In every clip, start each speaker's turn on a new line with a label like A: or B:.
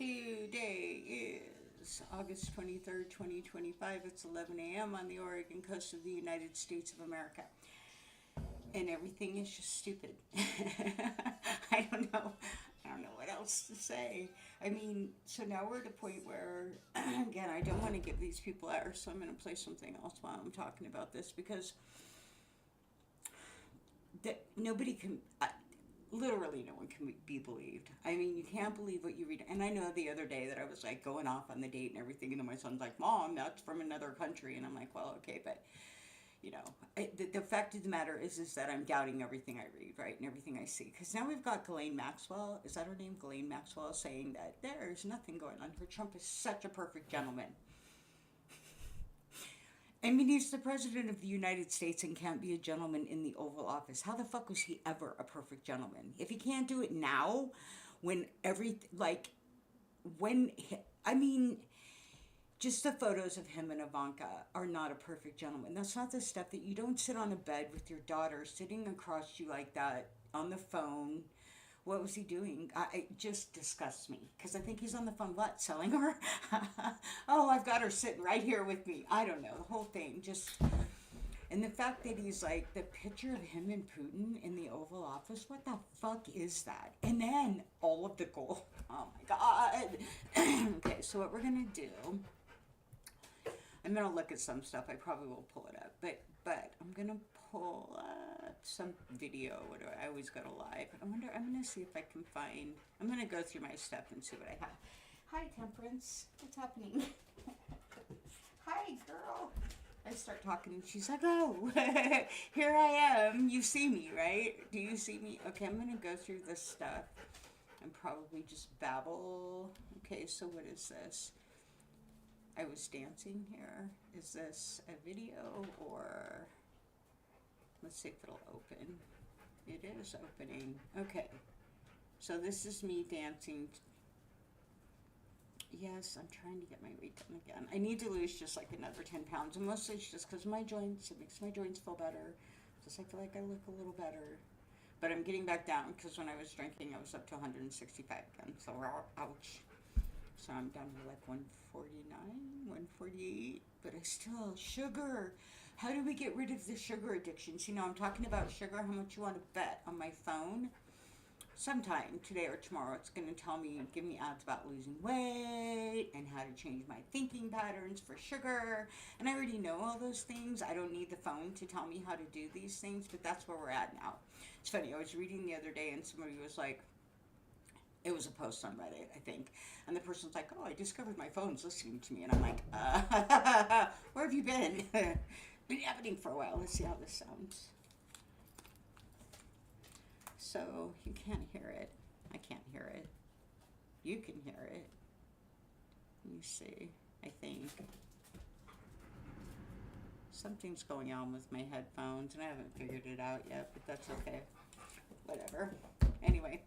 A: Today is August 23rd, 2025. It's 11 a.m. on the Oregon coast of the United States of America. And everything is just stupid. I don't know. I don't know what else to say. I mean, so now we're at a point where, again, I don't want to give these people hours, so I'm going to play something else while I'm talking about this because that nobody can. Literally no one can be believed. I mean, you can't believe what you read. And I know the other day that I was like going off on the date and everything, and then my son's like, "Mom, that's from another country," and I'm like, "Well, okay, but the fact of the matter is that I'm doubting everything I read, right, and everything I see. Because now we've got Ghislaine Maxwell. Is that her name, Ghislaine Maxwell, saying that there's nothing going on here. Trump is such a perfect gentleman. I mean, he's the president of the United States and can't be a gentleman in the Oval Office. How the fuck was he ever a perfect gentleman? If he can't do it now, when when, I mean, just the photos of him and Ivanka are not a perfect gentleman. That's not the stuff that you don't sit on a bed with your daughter sitting across you like that on the phone. What was he doing? It just disgusts me because I think he's on the phone, what, selling her? Oh, I've got her sitting right here with me. I don't know. The whole thing just. And the fact that he's like the picture of him and Putin in the Oval Office, what the fuck is that? And then all of the gold. Oh my God. Okay, so what we're going to do, I'm going to look at some stuff. I probably will pull it up, but I'm going to pull up some video. What do I always go to live? I'm going to see if I can find, I'm going to go through my stuff and see what I have. Hi, Temperance. What's happening? Hi, girl. I start talking and she's like, oh, here I am. You see me, right? Do you see me? Okay, I'm going to go through this stuff and probably just babble. Okay, so what is this? I was dancing here. Is this a video or let's see if it'll open. It is opening. Okay. So this is me dancing. Yes, I'm trying to get my weight down again. I need to lose just like another 10 pounds. And mostly it's just because my joints, it makes my joints feel better. Just I feel like I look a little better. But I'm getting back down because when I was drinking, I was up to 165 again. So, ouch. So I'm down to like 149, 148. But I still, sugar. How do we get rid of the sugar addictions? You know, I'm talking about sugar, how much you want to bet on my phone. Sometime today or tomorrow, it's going to tell me, give me ads about losing weight and how to change my thinking patterns for sugar. And I already know all those things. I don't need the phone to tell me how to do these things, but that's where we're at now. It's funny, I was reading the other day and somebody was like, it was a post on Reddit, I think. And the person's like, oh, I discovered my phone's listening to me. And I'm like, where have you been? Been happening for a while. Let's see how this sounds. So you can't hear it. I can't hear it. You can hear it. Let me see. I think something's going on with my headphones, and I haven't figured it out yet, but that's okay. Whatever. Anyway,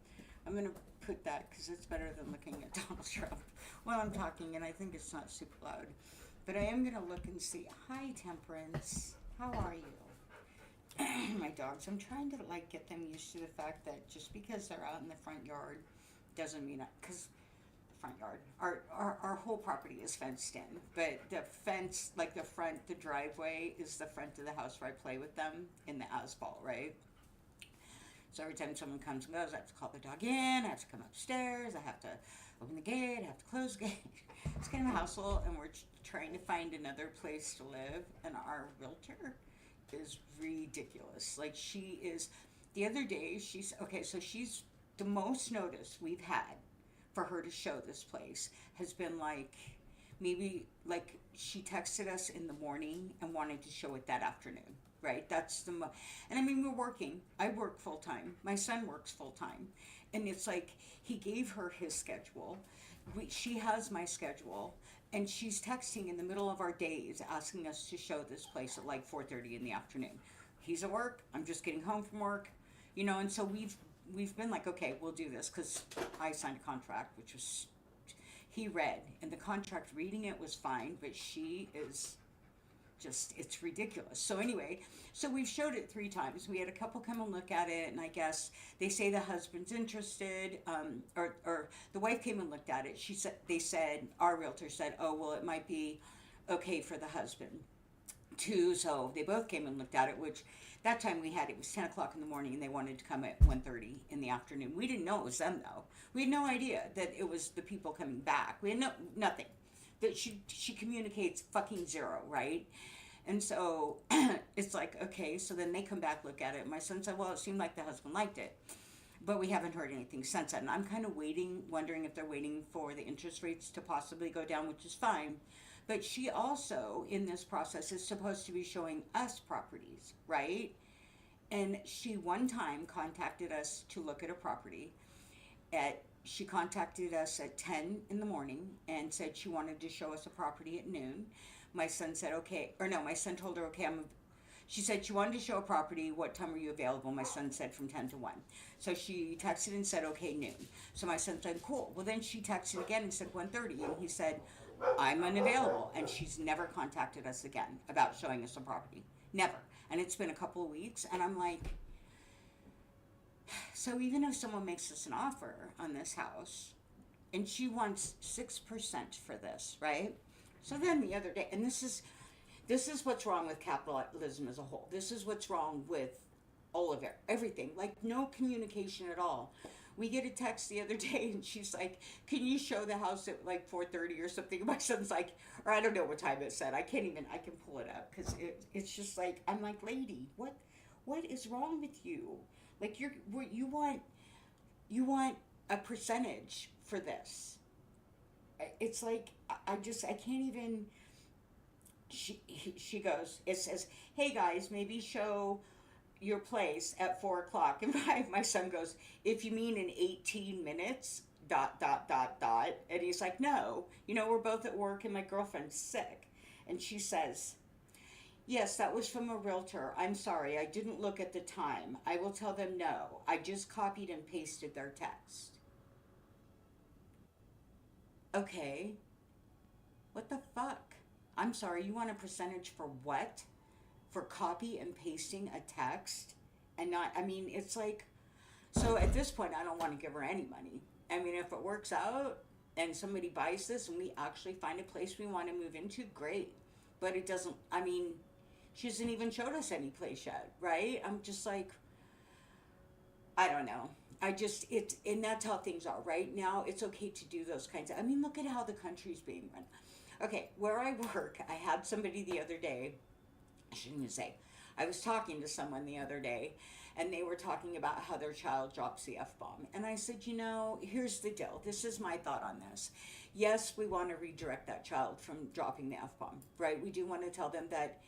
A: I'm going to put that because it's better than looking at Donald Trump while I'm talking, and I think it's not super loud. But I am going to look and see. Hi, Temperance. How are you? My dogs. I'm trying to like get them used to the fact that just because they're out in the front yard doesn't mean because front yard our whole property is fenced in, but the fence, like the front, the driveway is the front of the house where I play with them in the asphalt, right? So every time someone comes and goes, I have to call the dog in, I have to come upstairs, I have to open the gate, I have to close the gate. It's kind of a hassle, and we're trying to find another place to live, and our realtor is ridiculous. Like, she is, the other day, she's the most notice we've had for her to show this place has been like, maybe like she texted us in the morning and wanted to show it that afternoon, right? That's and I mean, we're working. I work full time. My son works full time. And it's like, he gave her his schedule. She has my schedule. And she's texting in the middle of our days asking us to show this place at like 4:30 in the afternoon. He's at work. I'm just getting home from work. And so we've been like, okay, we'll do this because I signed a contract, which was, he read, and the contract reading it was fine, but she is just, it's ridiculous. So anyway, so we've showed it 3 times. We had a couple come and look at it, and I guess they say the husband's interested, or the wife came and looked at it. They said, our realtor said, oh, well, it might be okay for the husband too. So they both came and looked at it, which that time it was 10 o'clock in the morning, and they wanted to come at 1:30 in the afternoon. We didn't know it was them, though. We had no idea that it was the people coming back. We had nothing. That she communicates fucking zero, right? And so it's like, okay, so then they come back, look at it. My son said, well, it seemed like the husband liked it, but we haven't heard anything since then. I'm kind of wondering if they're waiting for the interest rates to possibly go down, which is fine. But she also, in this process, is supposed to be showing us properties, right? And she one time contacted us to look at a property. She contacted us at 10 in the morning and said she wanted to show us a property at noon. My son said, okay, or no, my son told her, okay, she said she wanted to show a property. What time are you available? My son said from 10 to 1. So she texted and said, okay, noon. So my son said, cool. Well, then she texted again and said 1:30, and he said, I'm unavailable. And she's never contacted us again about showing us a property. Never. And it's been a couple of weeks, and I'm like, so even if someone makes us an offer on this house, and she wants 6% for this, right? So then the other day, and this is what's wrong with capitalism as a whole. This is what's wrong with all of it, everything. Like, no communication at all. We get a text the other day, and she's like, can you show the house at like 4:30 or something? My son's like, or I don't know what time it said. I can pull it up, because it's just like, I'm like, lady, what is wrong with you? Like, you want a percentage for this. It's like, I can't even. She goes, it says, hey guys, maybe show your place at 4 o'clock. And my son goes, if you mean in 18 minutes, ... And he's like, no, we're both at work and my girlfriend's sick. And she says, yes, that was from a realtor. I'm sorry, I didn't look at the time. I will tell them no. I just copied and pasted their text. Okay, what the fuck? I'm sorry, you want a percentage for what? For copy and pasting a text? And not, it's like, so at this point, I don't want to give her any money. If it works out and somebody buys this and we actually find a place we want to move into, great. But it doesn't, she hasn't even showed us any place yet, right? I'm just like, I don't know. And that's how things are right now. It's okay to do those kinds of, look at how the country's being run. Okay, where I work, I had somebody the other day, I shouldn't even say, I was talking to someone the other day, and they were talking about how their child drops the F-bomb. And I said, here's the deal. This is my thought on this. Yes, we want to redirect that child from dropping the F-bomb, right? We do want to tell them that,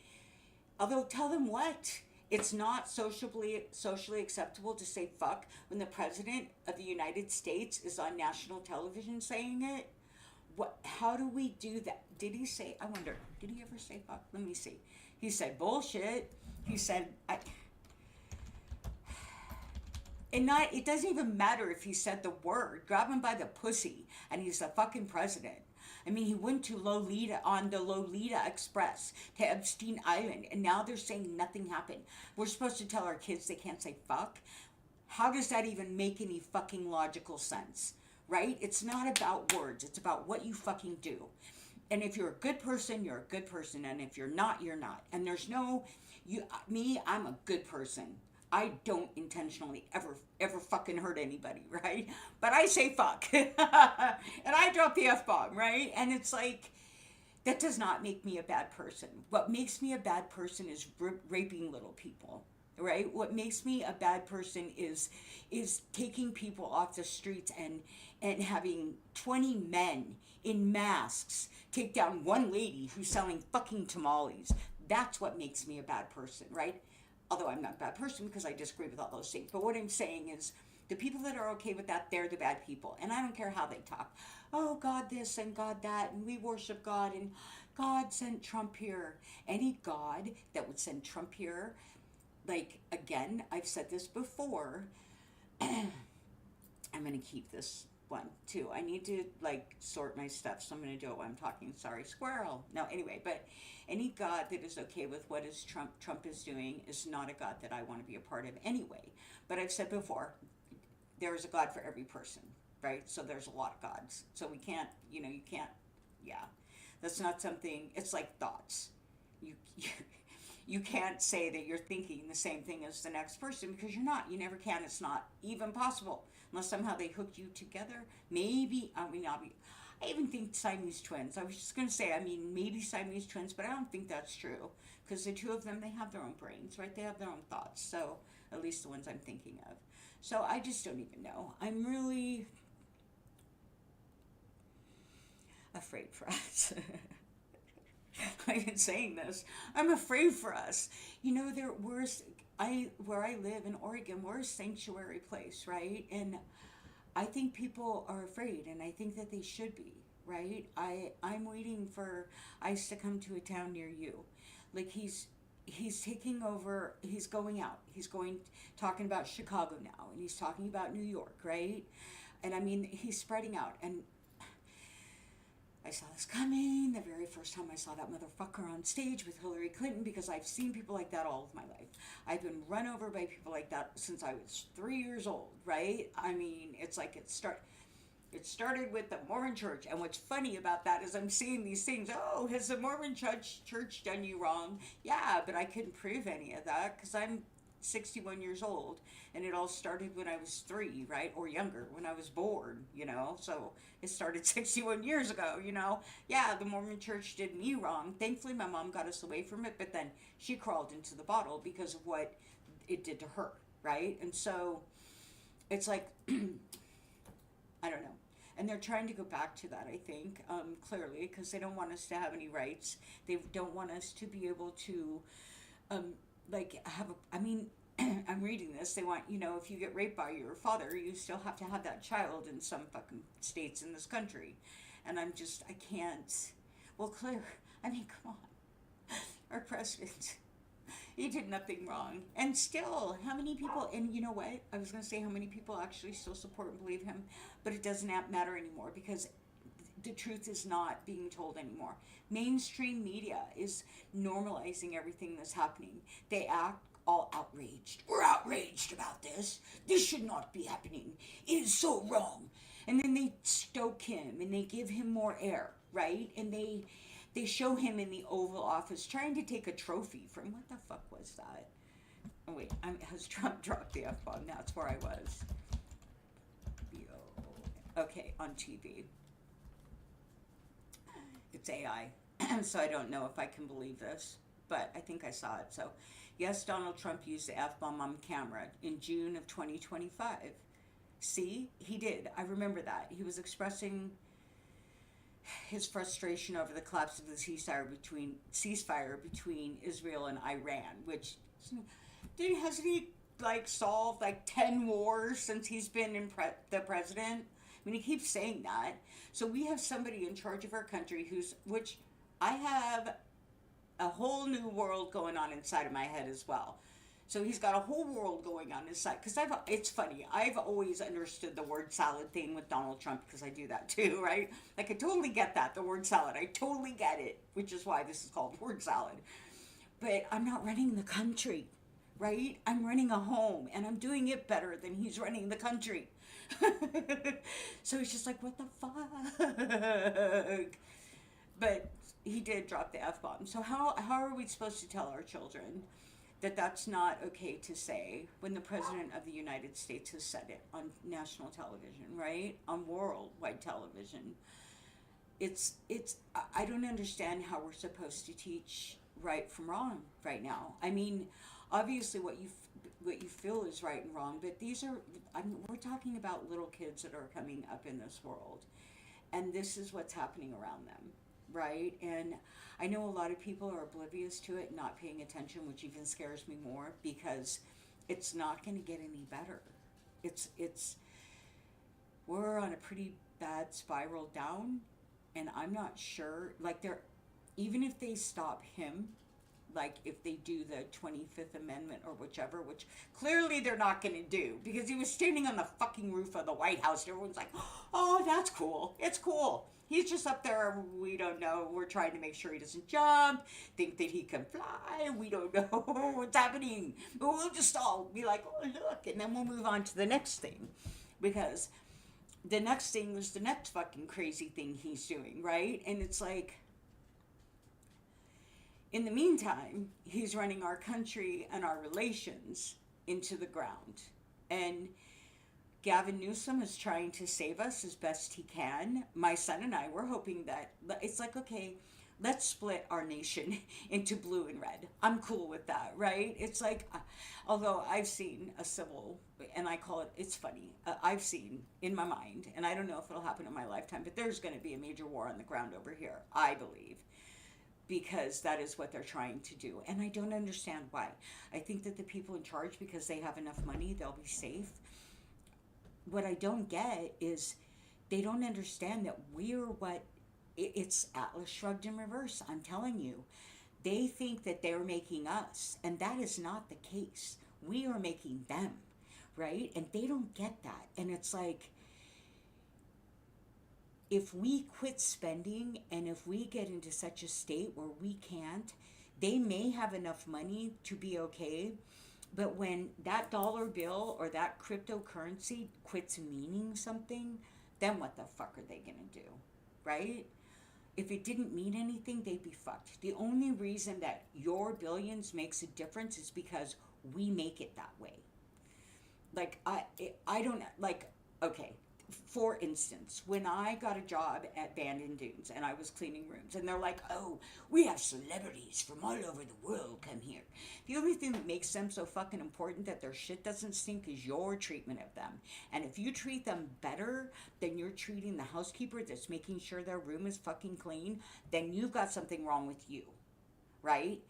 A: although tell them what? It's not socially acceptable to say fuck when the President of the United States is on national television saying it. How do we do that? Did he ever say fuck? Let me see. He said bullshit. He said, it doesn't even matter if he said the word. Grab him by the pussy, and he's the fucking president. He went to Lolita, on the Lolita Express to Epstein Island, and now they're saying nothing happened. We're supposed to tell our kids they can't say fuck? How does that even make any fucking logical sense? Right? It's not about words. It's about what you fucking do. And if you're a good person, you're a good person. And if you're not, you're not. And there's no, I'm a good person. I don't intentionally ever fucking hurt anybody, right? But I say fuck. And I drop the F-bomb, right? And it's like, that does not make me a bad person. What makes me a bad person is raping little people. Right? What makes me a bad person is taking people off the streets and having 20 men in masks take down one lady who's selling fucking tamales. That's what makes me a bad person, right? Although I'm not a bad person because I disagree with all those things. But what I'm saying is the people that are okay with that, they're the bad people. And I don't care how they talk. Oh, God this and God that, and we worship God, and God sent Trump here. Any God that would send Trump here, like, again, I've said this before. I'm going to keep this one too. I need to like sort my stuff, so I'm going to do it while I'm talking. Sorry, squirrel. No, anyway, but any God that is okay with what is Trump is doing is not a God that I want to be a part of anyway. But I've said before, there is a God for every person, right? So there's a lot of gods. So we can't, you can't, yeah. That's not something. It's like thoughts. You you can't say that you're thinking the same thing as the next person because you're not. You never can. It's not even possible unless somehow they hook you together. Maybe I even think Siamese twins. I was just going to say, I mean, maybe Siamese twins, but I don't think that's true because the two of them, they have their own brains, right? They have their own thoughts. So, at least the ones I'm thinking of. So, I just don't even know. I'm really afraid for us. I've been saying this. I'm afraid for us. Where I live in Oregon, we're a sanctuary place, right? And I think people are afraid, and I think that they should be, right? I'm waiting for ICE to come to a town near you. Like he's taking over. He's going out. He's going talking about Chicago now, and he's talking about New York, right? And I mean, he's spreading out. And I saw this coming the very first time I saw that motherfucker on stage with Hillary Clinton because I've seen people like that all of my life. I've been run over by people like that since I was 3 years old, right? I mean, it's like it started with the Mormon church. And what's funny about that is I'm seeing these things. Oh, has the Mormon church done you wrong? Yeah, but I couldn't prove any of that because I'm 61 years old, and it all started when I was 3, right? Or younger, when I was born, so it started 61 years ago. Yeah, the Mormon church did me wrong. Thankfully my mom got us away from it, but then she crawled into the bottle because of what it did to her, right? And so it's like I don't know. And they're trying to go back to that, I think, clearly, because they don't want us to have any rights. They don't want us to be able to I mean, I'm reading this. They want, if you get raped by your father, you still have to have that child in some fucking states in this country. And I can't. Well, Claire, I mean, come on. Our president, he did nothing wrong. And still, how many people, and you know what? I was going to say how many people actually still support and believe him, but it doesn't matter anymore because the truth is not being told anymore. Mainstream media is normalizing everything that's happening. They act all outraged. We're outraged about this. This should not be happening. It is so wrong. And then they stoke him and they give him more air, right? And they show him in the Oval Office trying to take a trophy from, what the fuck was that? Oh wait, has Trump dropped the F-bomb? That's where I was. Okay, on TV. It's AI, so I don't know if I can believe this, but I think I saw it. So, yes, Donald Trump used the F-bomb on camera in June of 2025. See, he did. I remember that. He was expressing his frustration over the collapse of the ceasefire between Israel and Iran, which, dude, hasn't he solved 10 wars since he's been the president? I mean, he keeps saying that. So we have somebody in charge of our country which I have a whole new world going on inside of my head as well. So he's got a whole world going on inside. Because it's funny, I've always understood the word salad thing with Donald Trump because I do that too, right? I totally get that, the word salad. I totally get it, which is why this is called word salad. But I'm not running the country, right? I'm running a home, and I'm doing it better than he's running the country. So it's just like, what the fuck? But he did drop the F-bomb. So how are we supposed to tell our children that that's not okay to say when the President of the United States has said it on national television, right? On worldwide television. I don't understand how we're supposed to teach right from wrong right now. I mean, obviously what you feel is right and wrong, but we're talking about little kids that are coming up in this world, and this is what's happening around them, right? And I know a lot of people are oblivious to it, not paying attention, which even scares me more because it's not going to get any better. We're on a pretty bad spiral down, and I'm not sure, even if they stop him, like if they do the 25th Amendment or whichever, which clearly they're not going to do, because he was standing on the fucking roof of the White House and everyone's like, oh, that's cool. It's cool. He's just up there. We don't know. We're trying to make sure he doesn't jump, think that he can fly. We don't know what's happening. But we'll just all be like, oh, look. And then we'll move on to the next thing. Because the next thing was the next fucking crazy thing he's doing, right? And it's like, in the meantime, he's running our country and our relations into the ground. And Gavin Newsom is trying to save us as best he can. My son and I were hoping that it's like, okay, let's split our nation into blue and red. I'm cool with that, right? It's like, although I've seen a civil, and I call it, it's funny, I've seen in my mind, and I don't know if it'll happen in my lifetime, but there's going to be a major war on the ground over here, I believe, because that is what they're trying to do. And I don't understand why. I think that the people in charge, because they have enough money, they'll be safe. What I don't get is they don't understand that we're what, it's Atlas Shrugged in reverse. I'm telling you, they think that they're making us, and that is not the case. We are making them, right? And they don't get that. And it's like, if we quit spending and if we get into such a state where we can't, they may have enough money to be okay. But when that dollar bill or that cryptocurrency quits meaning something, then what the fuck are they going to do, right? If it didn't mean anything, they'd be fucked. The only reason that your billions makes a difference is because we make it that way. Like, I don't, like, okay, for instance, when I got a job at Bandon Dunes and I was cleaning rooms, and they're like, oh, we have celebrities from all over the world come here. The only thing that makes them so fucking important that their shit doesn't stink is your treatment of them. And if you treat them better than you're treating the housekeeper that's making sure their room is fucking clean, then you've got something wrong with you, right?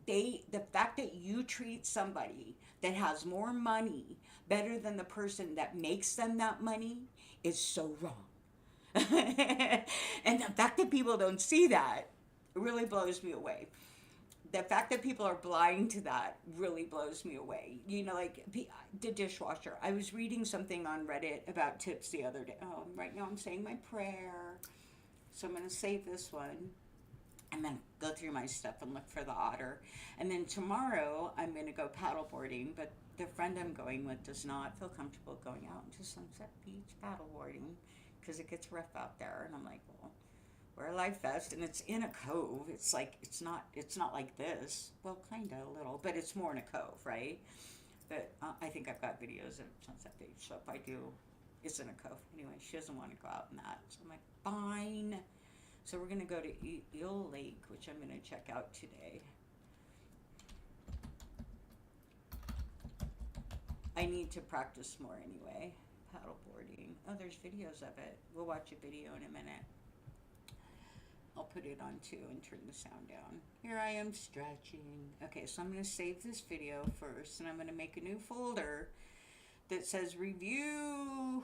A: The fact that you treat somebody that has more money better than the person that makes them that money is so wrong. And the fact that people don't see that really blows me away. The fact that people are blind to that really blows me away. You know, like the dishwasher. I was reading something on Reddit about tips the other day. Oh, right now I'm saying my prayer. So I'm going to save this one. I'm going to go through my stuff and look for the otter. And then tomorrow I'm going to go paddleboarding, but the friend I'm going with does not feel comfortable going out into Sunset Beach paddleboarding because it gets rough out there. And I'm like, well, wear a life vest, and it's in a cove. It's like, it's not like this. Well, kind of a little, but it's more in a cove, right? But I think I've got videos of Sunset Beach, so if I do, it's in a cove. Anyway, she doesn't want to go out in that. So I'm like, fine. So we're going to go to Eel Lake, which I'm going to check out today. I need to practice more anyway, paddleboarding. Oh, there's videos of it. We'll watch a video in a minute. I'll put it on too and turn the sound down. Here I am stretching. Okay, so I'm going to save this video first, and I'm going to make a new folder that says reviewed.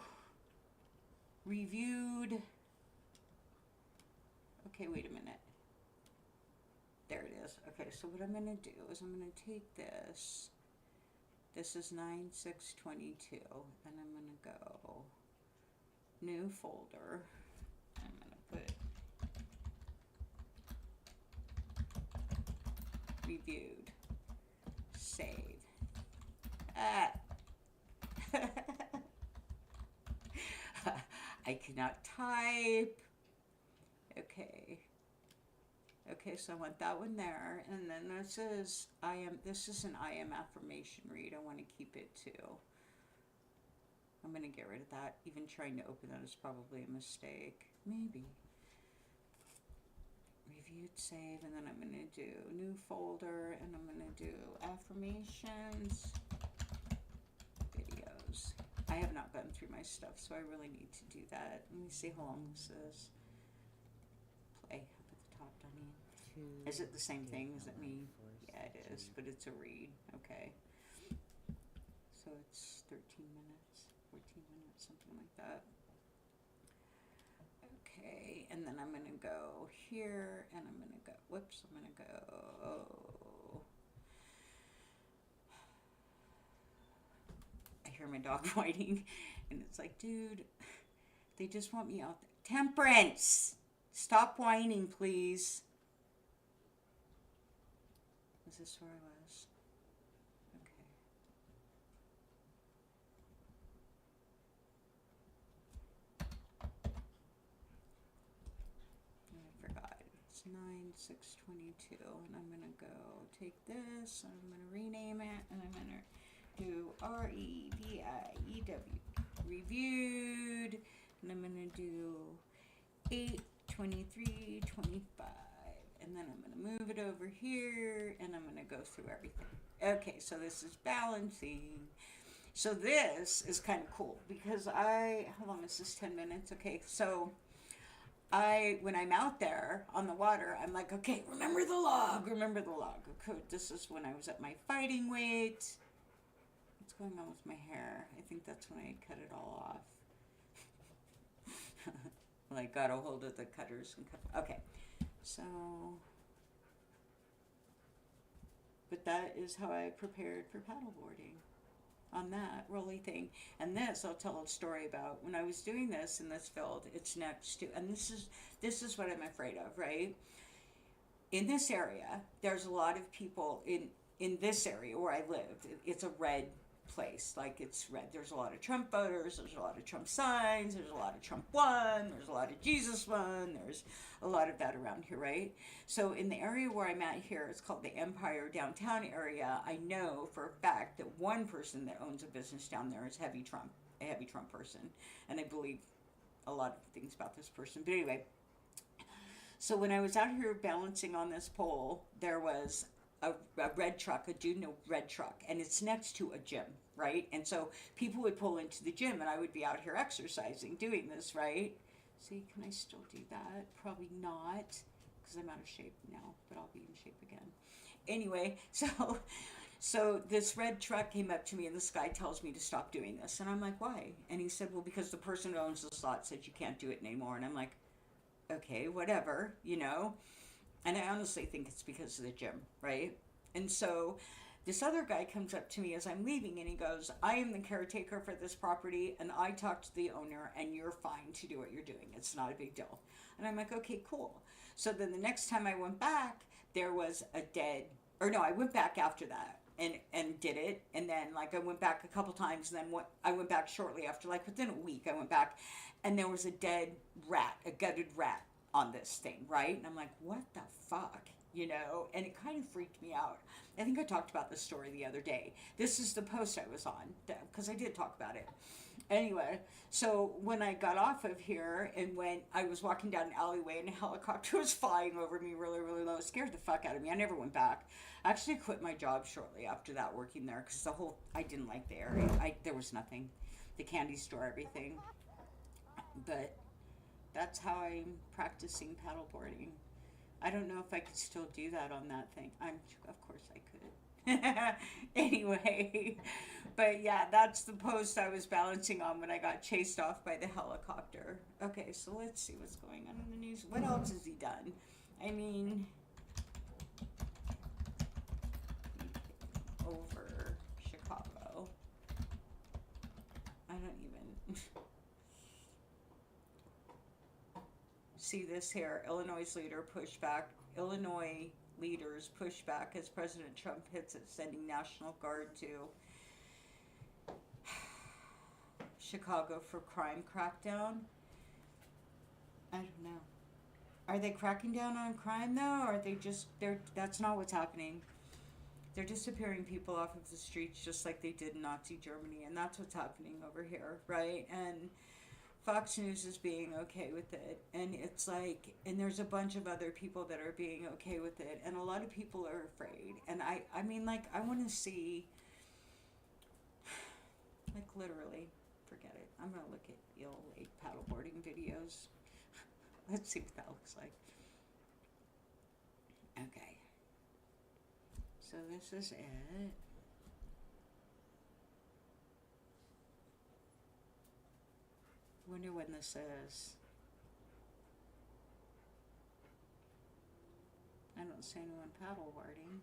A: Okay, wait a minute. There it is. Okay, so what I'm going to do is I'm going to take this. This is 9/6/22, and I'm going to go new folder. I'm going to put reviewed, save. I cannot type. Okay, so I want that one there, and then this is an I am affirmation read. I want to keep it too. I'm going to get rid of that. Even trying to open that is probably a mistake. Maybe. Reviewed, save, and then I'm going to do new folder, and I'm going to do affirmations, videos. I have not gone through my stuff, so I really need to do that. Let me see how long this is. Play up at the top, Dunny. Is it the same thing? Is it me? Yeah, it is, but it's a read. Okay. So it's 13 minutes, 14 minutes, something like that. Okay, and then I'm going to go here, and I'm going to go, whoops, I'm going to go, I hear my dog whining, and it's like, dude, they just want me out there. Temperance! Stop whining, please. Is this where I was? Okay. I forgot. It's 9/6/22, and I'm gonna go take this, and I'm gonna rename it, and I'm gonna do REVIEW reviewed, and I'm gonna do 8/23/25, and then I'm gonna move it over here, and I'm gonna go through everything. Okay, so this is balancing. So this is kind of cool because how long is this? 10 minutes. Okay, so when I'm out there on the water, I'm like, okay, remember the log. Okay, this is when I was at my fighting weight. What's going on with my hair? I think that's when I cut it all off. Like, got a hold of the cutters and cut. Okay, so, but that is how I prepared for paddleboarding on that rolly thing. And this, I'll tell a story about when I was doing this in this field. It's next to, and this is what I'm afraid of, right? In this area, there's a lot of people in this area where I lived. It's a red place, like it's red. There's a lot of Trump voters, there's a lot of Trump signs, there's a lot of Trump one, there's a lot of Jesus one, there's a lot of that around here, right? So in the area where I'm at here, it's called the Empire downtown area. I know for a fact that one person that owns a business down there is a heavy Trump person, and I believe a lot of things about this person. But anyway, so when I was out here balancing on this pole, there was a red truck, a Juno red truck, and it's next to a gym, right? And so people would pull into the gym, and I would be out here exercising, doing this, right? See, can I still do that? Probably not, because I'm out of shape now, but I'll be in shape again. Anyway, so this red truck came up to me, and this guy tells me to stop doing this, and I'm like, why? And he said, well, because the person who owns the slot said you can't do it anymore. And I'm like, okay, whatever, you know? And I honestly think it's because of the gym, right? And so this other guy comes up to me as I'm leaving, and he goes, I am the caretaker for this property, and I talked to the owner, and you're fine to do what you're doing. It's not a big deal. And I'm like, okay, cool. So then the next time I went back, there was I went back after that and did it. And then, like, I went back a couple times, and then I went back shortly after, like within a week, I went back, and there was a gutted rat on this thing, right? And I'm like, what the fuck, you know? And it kind of freaked me out. I think I talked about this story the other day. This is the post I was on, because I did talk about it. Anyway, so when I got off of here and when I was walking down an alleyway and a helicopter was flying over me really, really low, it scared the fuck out of me. I never went back. I actually quit my job shortly after that working there because I didn't like the area. There was nothing. The candy store, everything. But that's how I'm practicing paddleboarding. I don't know if I could still do that on that thing. Of course I could. Anyway, but yeah, that's the post I was balancing on when I got chased off by the helicopter. Okay, so let's see what's going on in the news. What else has he done? I mean, over Chicago. I don't even see this here. Illinois leaders push back as President Trump hits at sending National Guard to Chicago for crime crackdown. I don't know. Are they cracking down on crime though, or are they that's not what's happening. They're disappearing people off of the streets just like they did in Nazi Germany, and that's what's happening over here, right? And Fox News is being okay with it, and it's like, and there's a bunch of other people that are being okay with it, and a lot of people are afraid. And I mean, like, I want to see, like, literally, forget it. I'm gonna look at Eel Lake paddleboarding videos. Let's see what that looks like. Okay. So this is it. Wonder when this is. don't see anyone paddleboarding.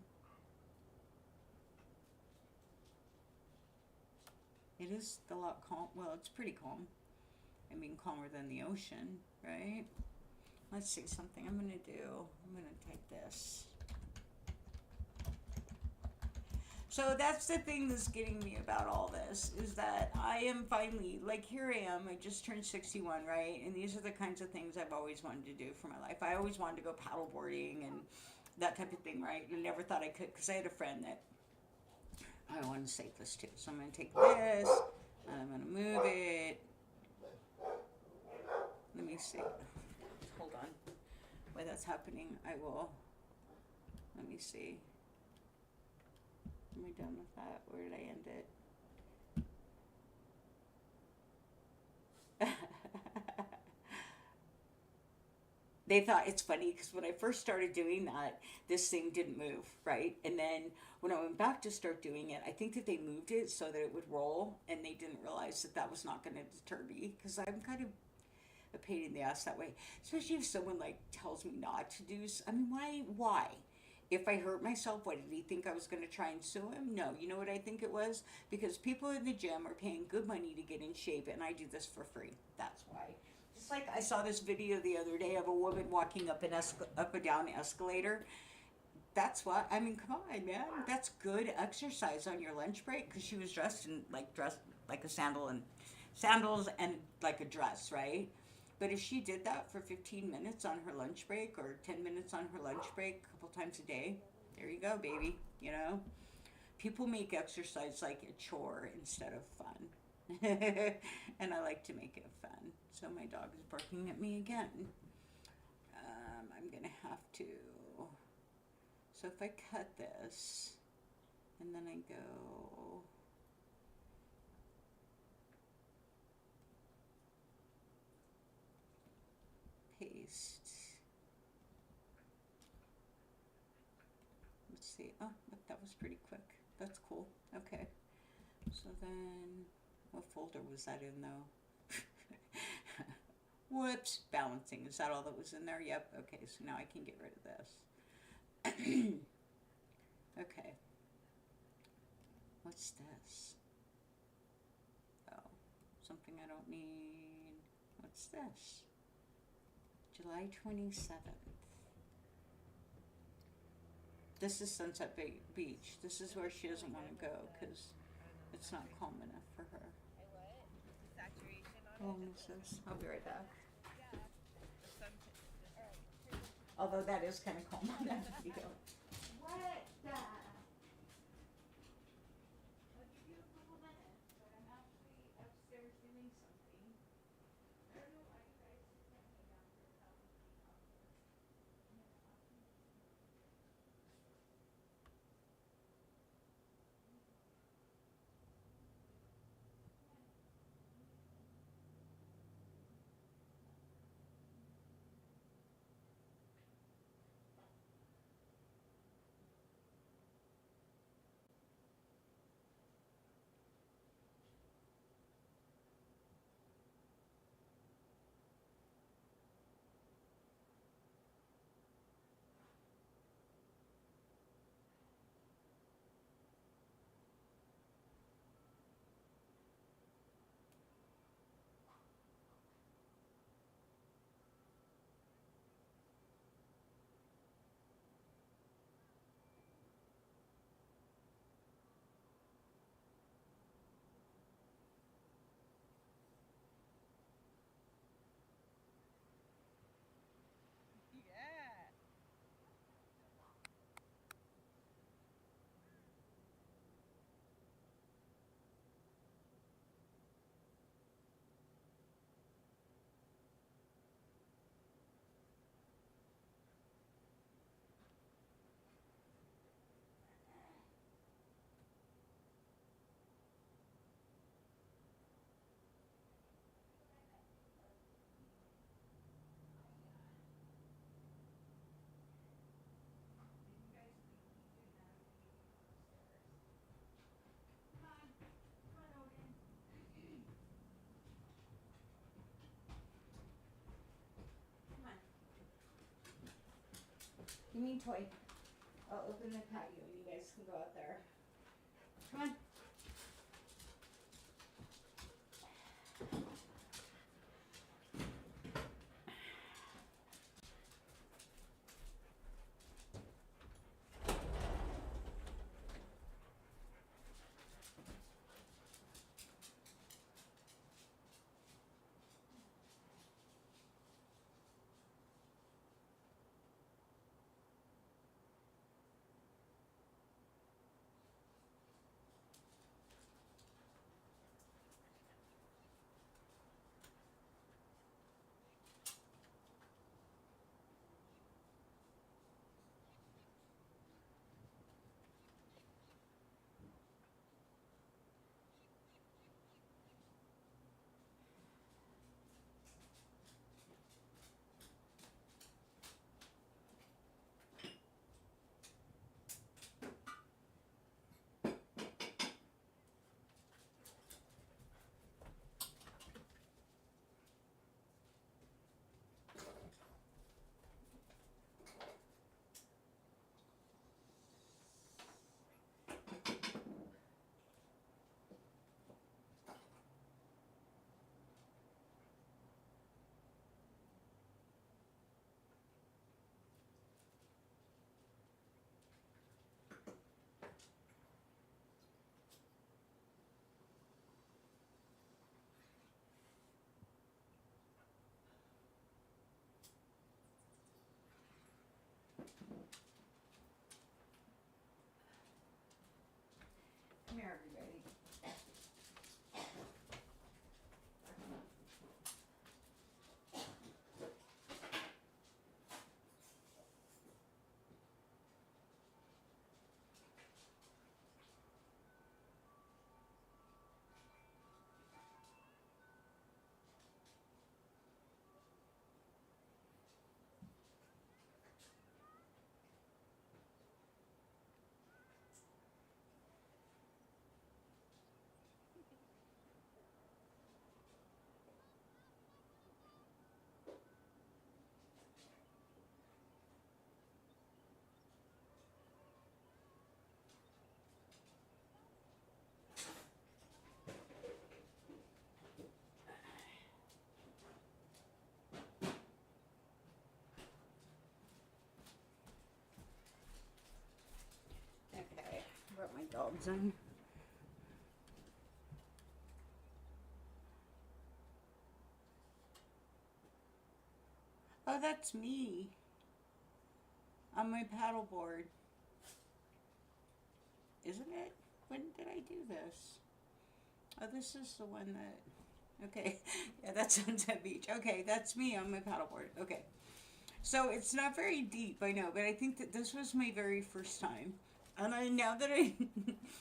A: It is a lot calm. Well, it's pretty calm. I mean, calmer than the ocean, right? Let's see something I'm going to do. I'm going to take this. So that's the thing that's getting me about all this, is that I am finally, like, here I am, I just turned 61, right? And these are the kinds of things I've always wanted to do for my life. I always wanted to go paddleboarding and that type of thing, right? I never thought I could, because I had a friend that I want to save this too. So I'm going to take this, and I'm going to move it. Let me see. Hold on. While that's happening, I will, let me see. Am I done with that? Where did I end it? They thought it's funny because when I first started doing that, this thing didn't move, right? And then when I went back to start doing it, I think that they moved it so that it would roll, and they didn't realize that that was not going to deter me, because I'm kind of a pain in the ass that way. Especially if someone like tells me not to do. I mean, why? If I hurt myself, what, did he think I was going to try and sue him? No. You know what I think it was? Because people in the gym are paying good money to get in shape, and I do this for free. That's why. Just like I saw this video the other day of a woman walking up up and down escalator. That's what, I mean, come on, man. That's good exercise on your lunch break, because she was dressed like a sandals and like a dress, right? But if she did that for 15 minutes on her lunch break, or 10 minutes on her lunch break a couple times a day, there you go, baby. You know? People make exercise like a chore instead of fun. And I like to make it fun. So my dog is barking at me again. I'm going to have to. So if I cut this, and then I go. Paste. Let's see. Oh, that was pretty quick. That's cool. Okay. So then, what folder was that in though? Whoops. Balancing. Is that all that was in there? Yep. Okay. So now I can get rid of this. Okay. What's this? Oh, something I don't need. What's this? July 27th. This is Sunset Beach. This is where she doesn't want to go because it's not calm enough for her. How long is this? I'll be right back. Although that is kind of calm enough. You go. What the? I'll give you a couple minutes, but I'm actually upstairs doing something. I don't know why you guys sent me down here without me being up here. Give me a toy. I'll open the patio and you guys can go out there. Come on. Come here, everybody. Okay, brought my dogs in. Oh, that's me on my paddleboard. Isn't it? When did I do this? Oh, this is the one that... Okay, yeah, that's Sunset Beach. Okay, that's me on my paddleboard. Okay. So it's not very deep, I know, but I think that this was my very first time. And now that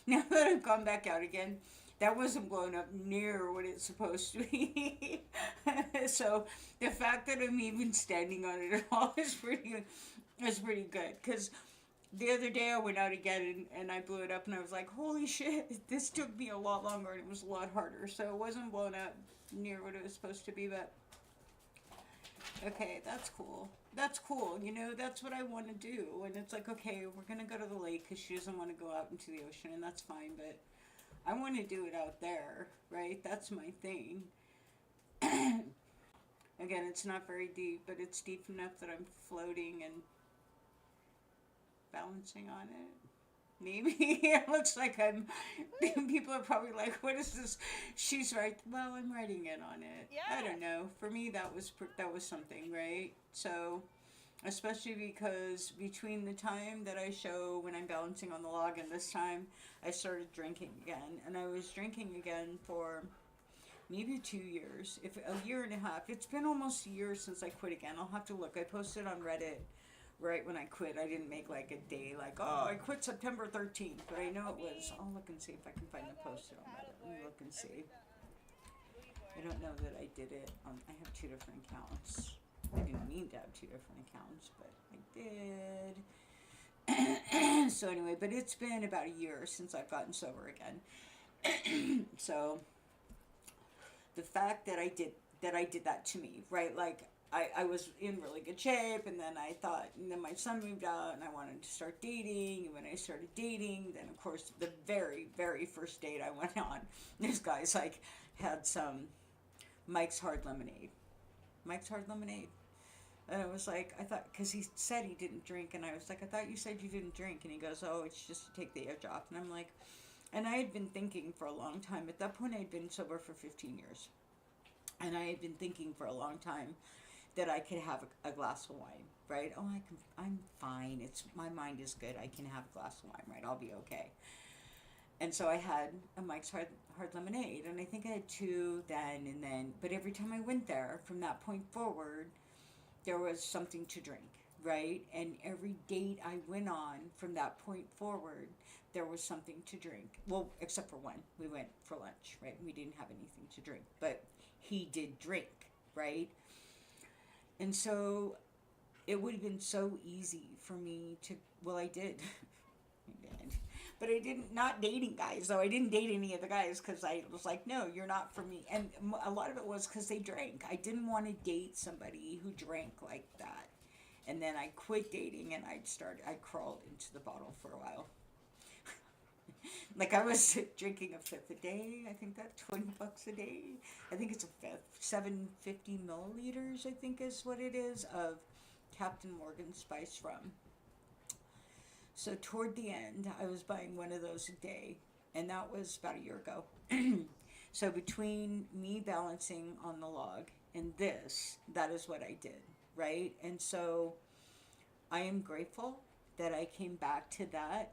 A: now that I've gone back out again, that wasn't blown up near what it's supposed to be. So the fact that I'm even standing on it at all is pretty good. Because the other day I went out again and I blew it up and I was like, holy shit, this took me a lot longer and it was a lot harder. So it wasn't blown up near what it was supposed to be, but okay, that's cool. That's cool. You know, that's what I want to do. And it's like, okay, we're going to go to the lake because she doesn't want to go out into the ocean, and that's fine, but I want to do it out there, right? That's my thing. Again, it's not very deep, but it's deep enough that I'm floating and balancing on it. Maybe it looks like I'm. People are probably like, "What is this?" She's right. Well, I'm writing in on it. Yeah. I don't know. For me, that was something, right? So, especially because between the time that I show when I'm balancing on the log and this time, I started drinking again, and I was drinking again for maybe 2 years, if a year and a half. It's been almost a year since I quit again. I'll have to look. I posted on Reddit right when I quit. I didn't make like a day like, oh, I quit September 13th, but I know it was. I'll look and see if I can find the post on Reddit. Let me look and see. I don't know that I did it on. I have two different accounts. I didn't mean to have two different accounts, but I did. So anyway, but it's been about a year since I've gotten sober again. So the fact that I did that to me, right? Like, I was in really good shape, and then I thought, and then my son moved out, and I wanted to start dating, and when I started dating, then of course the very, very first date I went on, this guy's like, had some Mike's Hard Lemonade. Mike's Hard Lemonade. And I was like, I thought, because he said he didn't drink, and I was like, I thought you said you didn't drink, and he goes, oh, it's just to take the edge off, and I'm like, and I had been thinking for a long time, at that point I had been sober for 15 years, and I had been thinking for a long time that I could have a glass of wine, right? Oh, I'm fine. It's, my mind is good. I can have a glass of wine, right? I'll be okay. And so I had a Mike's Hard Lemonade, and I think I had two then and then. But every time I went there, from that point forward, there was something to drink, right? And every date I went on from that point forward, there was something to drink. Well, except for one. We went for lunch, right? We didn't have anything to drink, but he did drink, right? And so it would have been so easy for me to, well, I did. I did. But I didn't, not dating guys, though. I didn't date any of the guys because I was like, no, you're not for me. And a lot of it was because they drank. I didn't want to date somebody who drank like that. And then I quit dating and I crawled into the bottle for a while. Like I was drinking a fifth a day. I think that's $20 a day. I think it's a fifth. 750 milliliters, I think is what it is, of Captain Morgan Spice rum. So toward the end, I was buying one of those a day, and that was about a year ago. So between me balancing on the log and this, that is what I did, right? And so I am grateful that I came back to that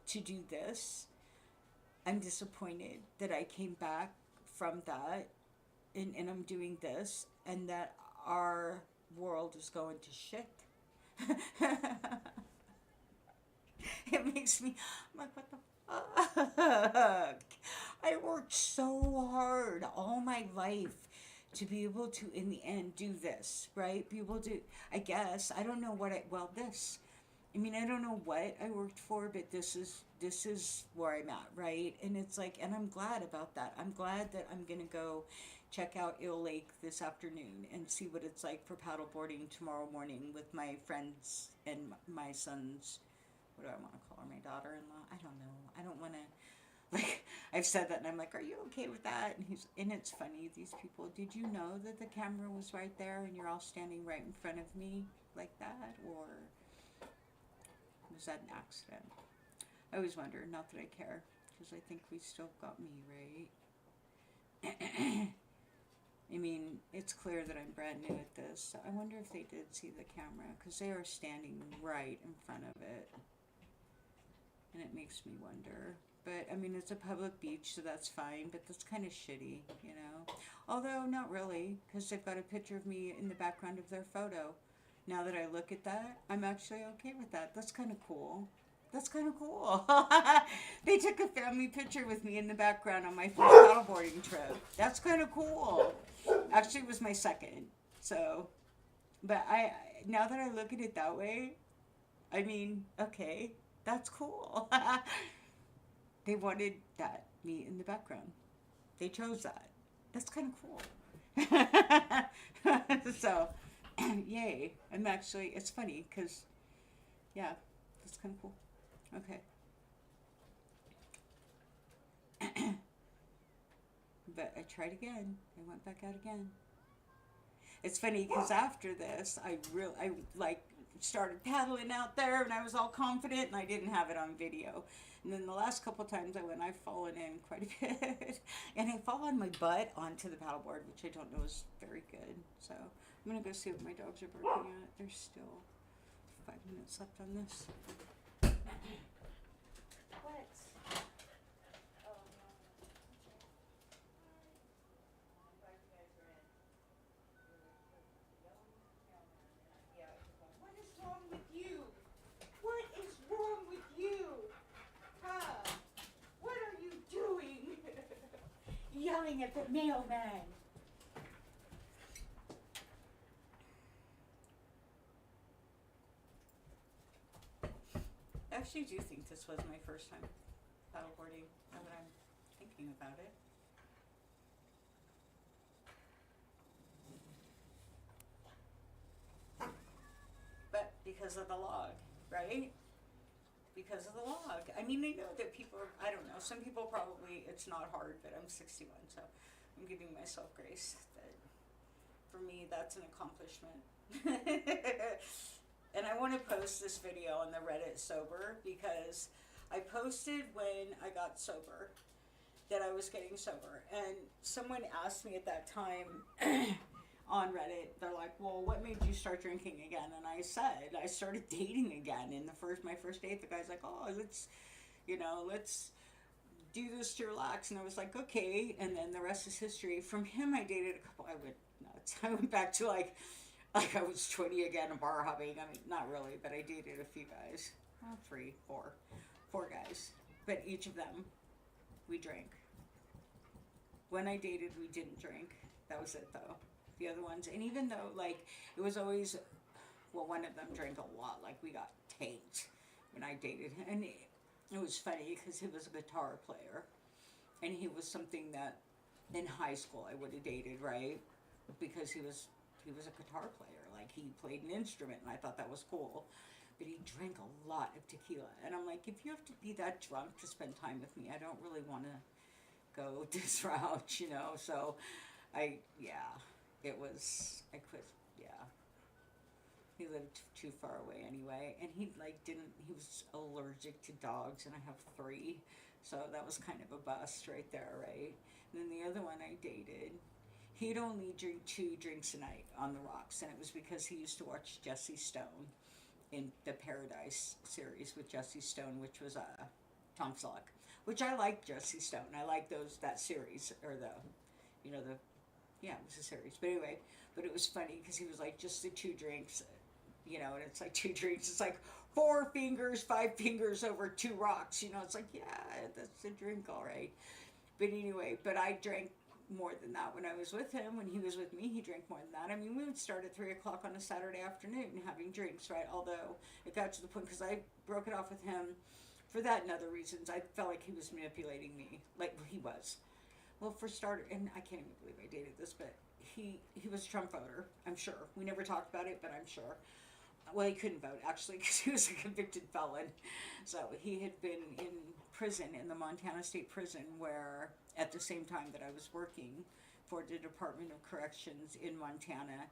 A: to do this. I'm disappointed that I came back from that and I'm doing this and that our world is going to shit. It makes me, I'm like, what the fuck? I worked so hard all my life to be able to, in the end, do this, right? Be able to, I guess, I don't know what this. I mean, I don't know what I worked for, but this is where I'm at, right? And it's like, and I'm glad about that. I'm glad that I'm gonna go check out Eel Lake this afternoon and see what it's like for paddleboarding tomorrow morning with my friends and my son's, what do I want to call her, my daughter-in-law? I don't know. I don't want to, like, I've said that and I'm like, are you okay with that? And it's funny, these people, did you know that the camera was right there and you're all standing right in front of me like that? Or was that an accident? I always wonder, not that I care, because I think we still got me, right? I mean, it's clear that I'm brand new at this, so I wonder if they did see the camera, because they are standing right in front of it. And it makes me wonder. But, I mean, it's a public beach, so that's fine, but that's kind of shitty, you know? Although, not really, because they've got a picture of me in the background of their photo. Now that I look at that, I'm actually okay with that. That's kind of cool. That's kind of cool. They took a family picture with me in the background on my first paddleboarding trip. That's kind of cool. Actually, it was my second. So, but now that I look at it that way, I mean, okay, that's cool. They wanted that, me in the background. They chose that. That's kind of cool. So, yay. I'm actually, it's funny because, yeah, that's kind of cool. Okay. But I tried again. I went back out again. It's funny because after this, I like started paddling out there and I was all confident and I didn't have it on video. And then the last couple times I went, I've fallen in quite a bit. And I fall on my butt onto the paddleboard, which I don't know is very good. So I'm going to go see what my dogs are barking at. There's still 5 minutes left on this. What? What is wrong with you? What is wrong with you? Huh? What are you doing? Yelling at the mailman. I actually do think this was my first time paddleboarding, now that I'm thinking about it. because of the log, right? Because of the log. I mean, I know that people, I don't know, some people probably, it's not hard, but I'm 61, so I'm giving myself grace that for me, that's an accomplishment. And I want to post this video on the Reddit sober because I posted when I got sober that I was getting sober, and someone asked me at that time on Reddit, they're like, well, what made you start drinking again? And I said I started dating again. In my first date, the guy's like, oh, let's do this to relax. And I was like, okay. And then the rest is history. From him, I dated a couple. I went nuts. I went back to like I was 20 again, bar hopping. I mean, not really, but I dated a few guys. Well, four guys. But each of them, we drank. When I dated, we didn't drink. That was it, though. The other ones, and even though, like, it was always, well, one of them drank a lot. Like, we got tanked when I dated him. And it was funny because he was a guitar player. And he was something that in high school I would have dated, right? Because he was a guitar player. Like, he played an instrument, and I thought that was cool. But he drank a lot of tequila. And I'm like, if you have to be that drunk to spend time with me, I don't really want to go this route, you know? So, I quit, yeah. He lived too far away anyway. And he was allergic to dogs, and I have 3. So that was kind of a bust right there, right? And then the other one I dated, he'd only drink 2 drinks a night on the rocks, and it was because he used to watch Jesse Stone in the Paradise series with Jesse Stone, which was Tom Selleck, which I like Jesse Stone. I like that series, or it was a series. But anyway, but it was funny because he was like, just the 2 drinks, and it's like 2 drinks. It's like 4 fingers, 5 fingers over 2 rocks. It's like, yeah, that's a drink, all right. But anyway, I drank more than that when I was with him. When he was with me, he drank more than that. I mean, we would start at 3 o'clock on a Saturday afternoon having drinks, right? Although it got to the point, because I broke it off with him for that and other reasons. I felt like he was manipulating me, like he was. Well, for starter, and I can't even believe I dated this, but he was a Trump voter, I'm sure. We never talked about it, but I'm sure. Well, he couldn't vote, actually, because he was a convicted felon. So he had been in prison, in the Montana State Prison, where at the same time that I was working for the Department of Corrections in Montana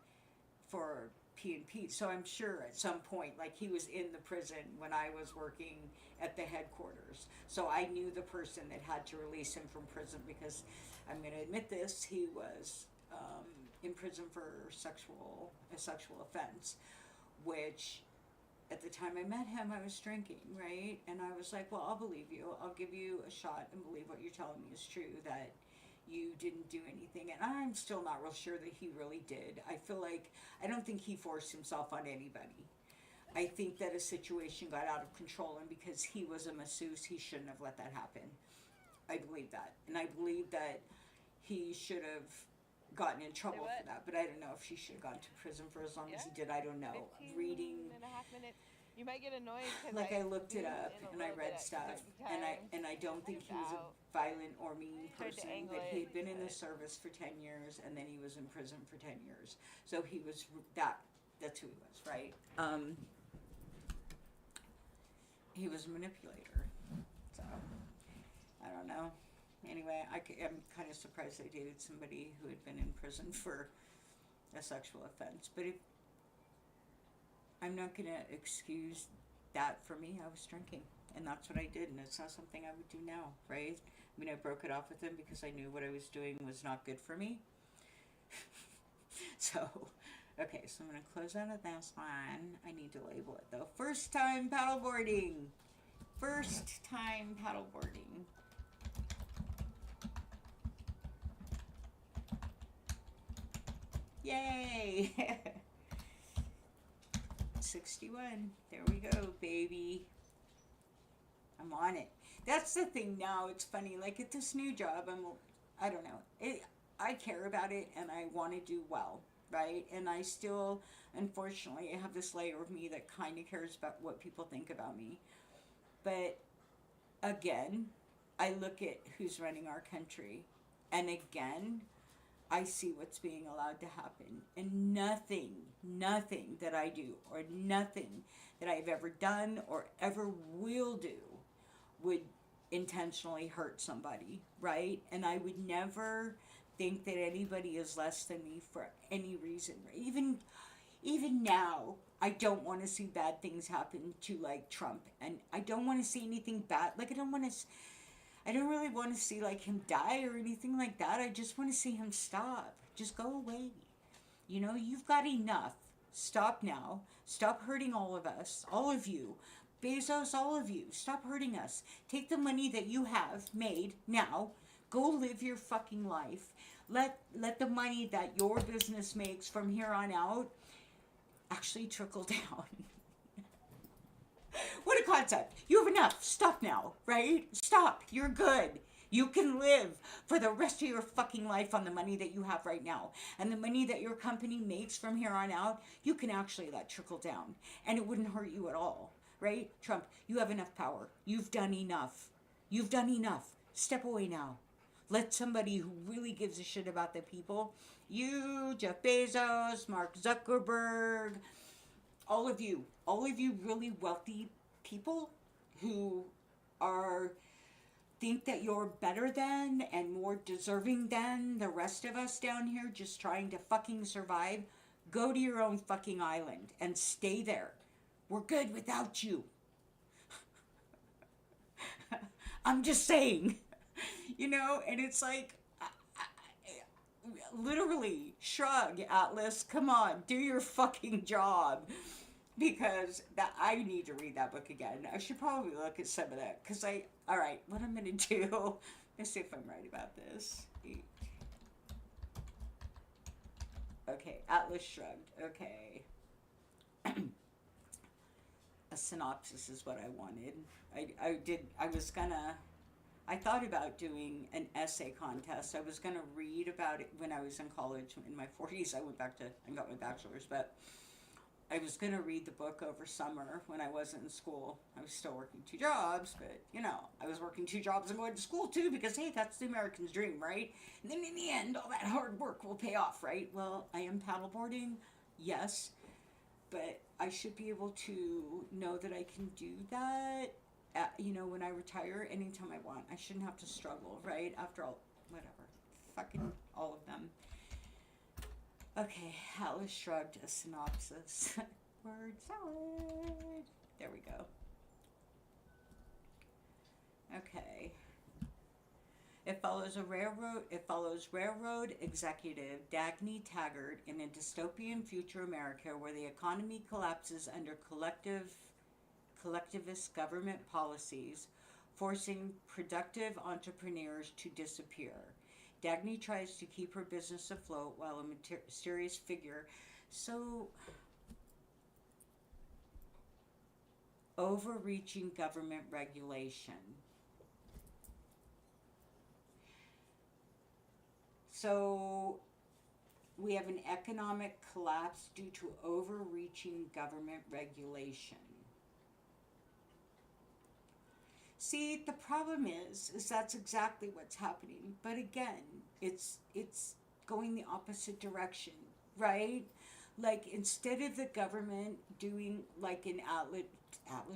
A: for P&P. So I'm sure at some point, like, he was in the prison when I was working at the headquarters. So I knew the person that had to release him from prison, because I'm going to admit this, he was in prison for a sexual offense, which at the time I met him, I was drinking, right? And I was like, well, I'll believe you. I'll give you a shot and believe what you're telling me is true, that you didn't do anything. And I'm still not real sure that he really did. I feel like, I don't think he forced himself on anybody. I think that a situation got out of control, and because he was a masseuse, he shouldn't have let that happen. I believe that. And I believe that he should have gotten in trouble for that, but I don't know if she should have gone to prison for as long as he did. I don't know.
B: 15
A: Reading
B: and a half minutes. You might get annoyed because
A: like I looked it up and I read stuff, and I don't think he was a violent or mean person, but he had been in the service for 10 years, and then he was in prison for 10 years. So he was that's who he was, right? He was a manipulator. So I don't know. Anyway, I'm kind of surprised I dated somebody who had been in prison for a sexual offense. But I'm not going to excuse that for me. I was drinking, and that's what I did, and it's not something I would do now, right? I mean, I broke it off with him because I knew what I was doing was not good for me. So, okay, so I'm going to close out of this one. I need to label it, though. First time paddleboarding. First time paddleboarding. Yay! 61. There we go, baby. I'm on it. That's the thing now. It's funny. Like at this new job, I don't know. I care about it, and I want to do well, right? And I still, unfortunately, I have this layer of me that kind of cares about what people think about me. But again, I look at who's running our country, and again, I see what's being allowed to happen. And nothing that I do or nothing that I've ever done or ever will do would intentionally hurt somebody, right? And I would never think that anybody is less than me for any reason. Even now, I don't want to see bad things happen to like Trump, and I don't want to see anything bad. Like I don't really want to see like him die or anything like that. I just want to see him stop. Just go away. You know, you've got enough. Stop now. Stop hurting all of us, all of you. Bezos, all of you. Stop hurting us. Take the money that you have made now. Go live your fucking life. Let the money that your business makes from here on out actually trickle down. What a concept. You have enough. Stop now, right? Stop. You're good. You can live for the rest of your fucking life on the money that you have right now. And the money that your company makes from here on out, you can actually let trickle down. And it wouldn't hurt you at all, right? Trump, you have enough power. You've done enough. You've done enough. Step away now. Let somebody who really gives a shit about the people, you, Jeff Bezos, Mark Zuckerberg, all of you really wealthy people who think that you're better than and more deserving than the rest of us down here just trying to fucking survive, go to your own fucking island and stay there. We're good without you. I'm just saying, you know, and it's like, literally, shrug, Atlas, come on, do your fucking job. Because I need to read that book again. I should probably look at some of that. Because alright, what I'm going to do, let's see if I'm right about this. Okay, Atlas shrugged. Okay. A synopsis is what I wanted. I thought about doing an essay contest. I was going to read about it when I was in college. In my 40s, I got my bachelor's, but I was going to read the book over summer when I wasn't in school. I was still working 2 jobs, but, you know, I was working 2 jobs and going to school too because, hey, that's the American's dream, right? And then in the end, all that hard work will pay off, right? Well, I am paddleboarding, yes, but I should be able to know that I can do that, when I retire anytime I want. I shouldn't have to struggle, right? After all, whatever. Fucking all of them. Okay, Atlas shrugged a synopsis. Word salad. There we go. Okay. It follows railroad executive Dagny Taggart in a dystopian future America where the economy collapses under collectivist government policies, forcing productive entrepreneurs to disappear. Dagny tries to keep her business afloat while a mysterious figure, overreaching government regulation. So we have an economic collapse due to overreaching government regulation. See, the problem is that's exactly what's happening. But again, it's going the opposite direction, right? Like, instead of the government doing like an Atlas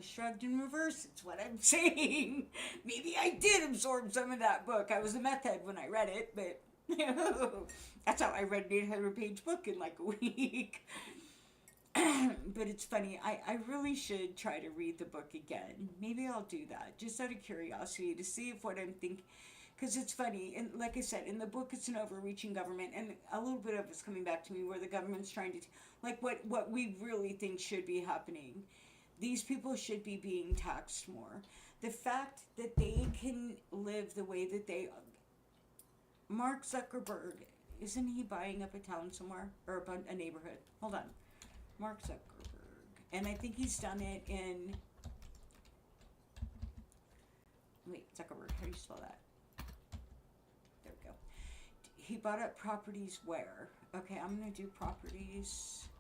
A: shrugged in reverse, it's what I'm saying. Maybe I did absorb some of that book. I was a meth head when I read it, but that's how I read an 800-page book in like a week. But it's funny, I really should try to read the book again. Maybe I'll do that, just out of curiosity, to see if what I'm thinking, because it's funny, and like I said, in the book it's an overreaching government, and a little bit of it's coming back to me where the government's trying to, like what we really think should be happening. These people should be being taxed more. The fact that they can live the way that they, Mark Zuckerberg, isn't he buying up a town somewhere, or a neighborhood? Hold on. Mark Zuckerberg. And I think he's done it in... Wait, Zuckerberg, how do you spell that? There we go. He bought up properties where? Okay, I'm going to do properties.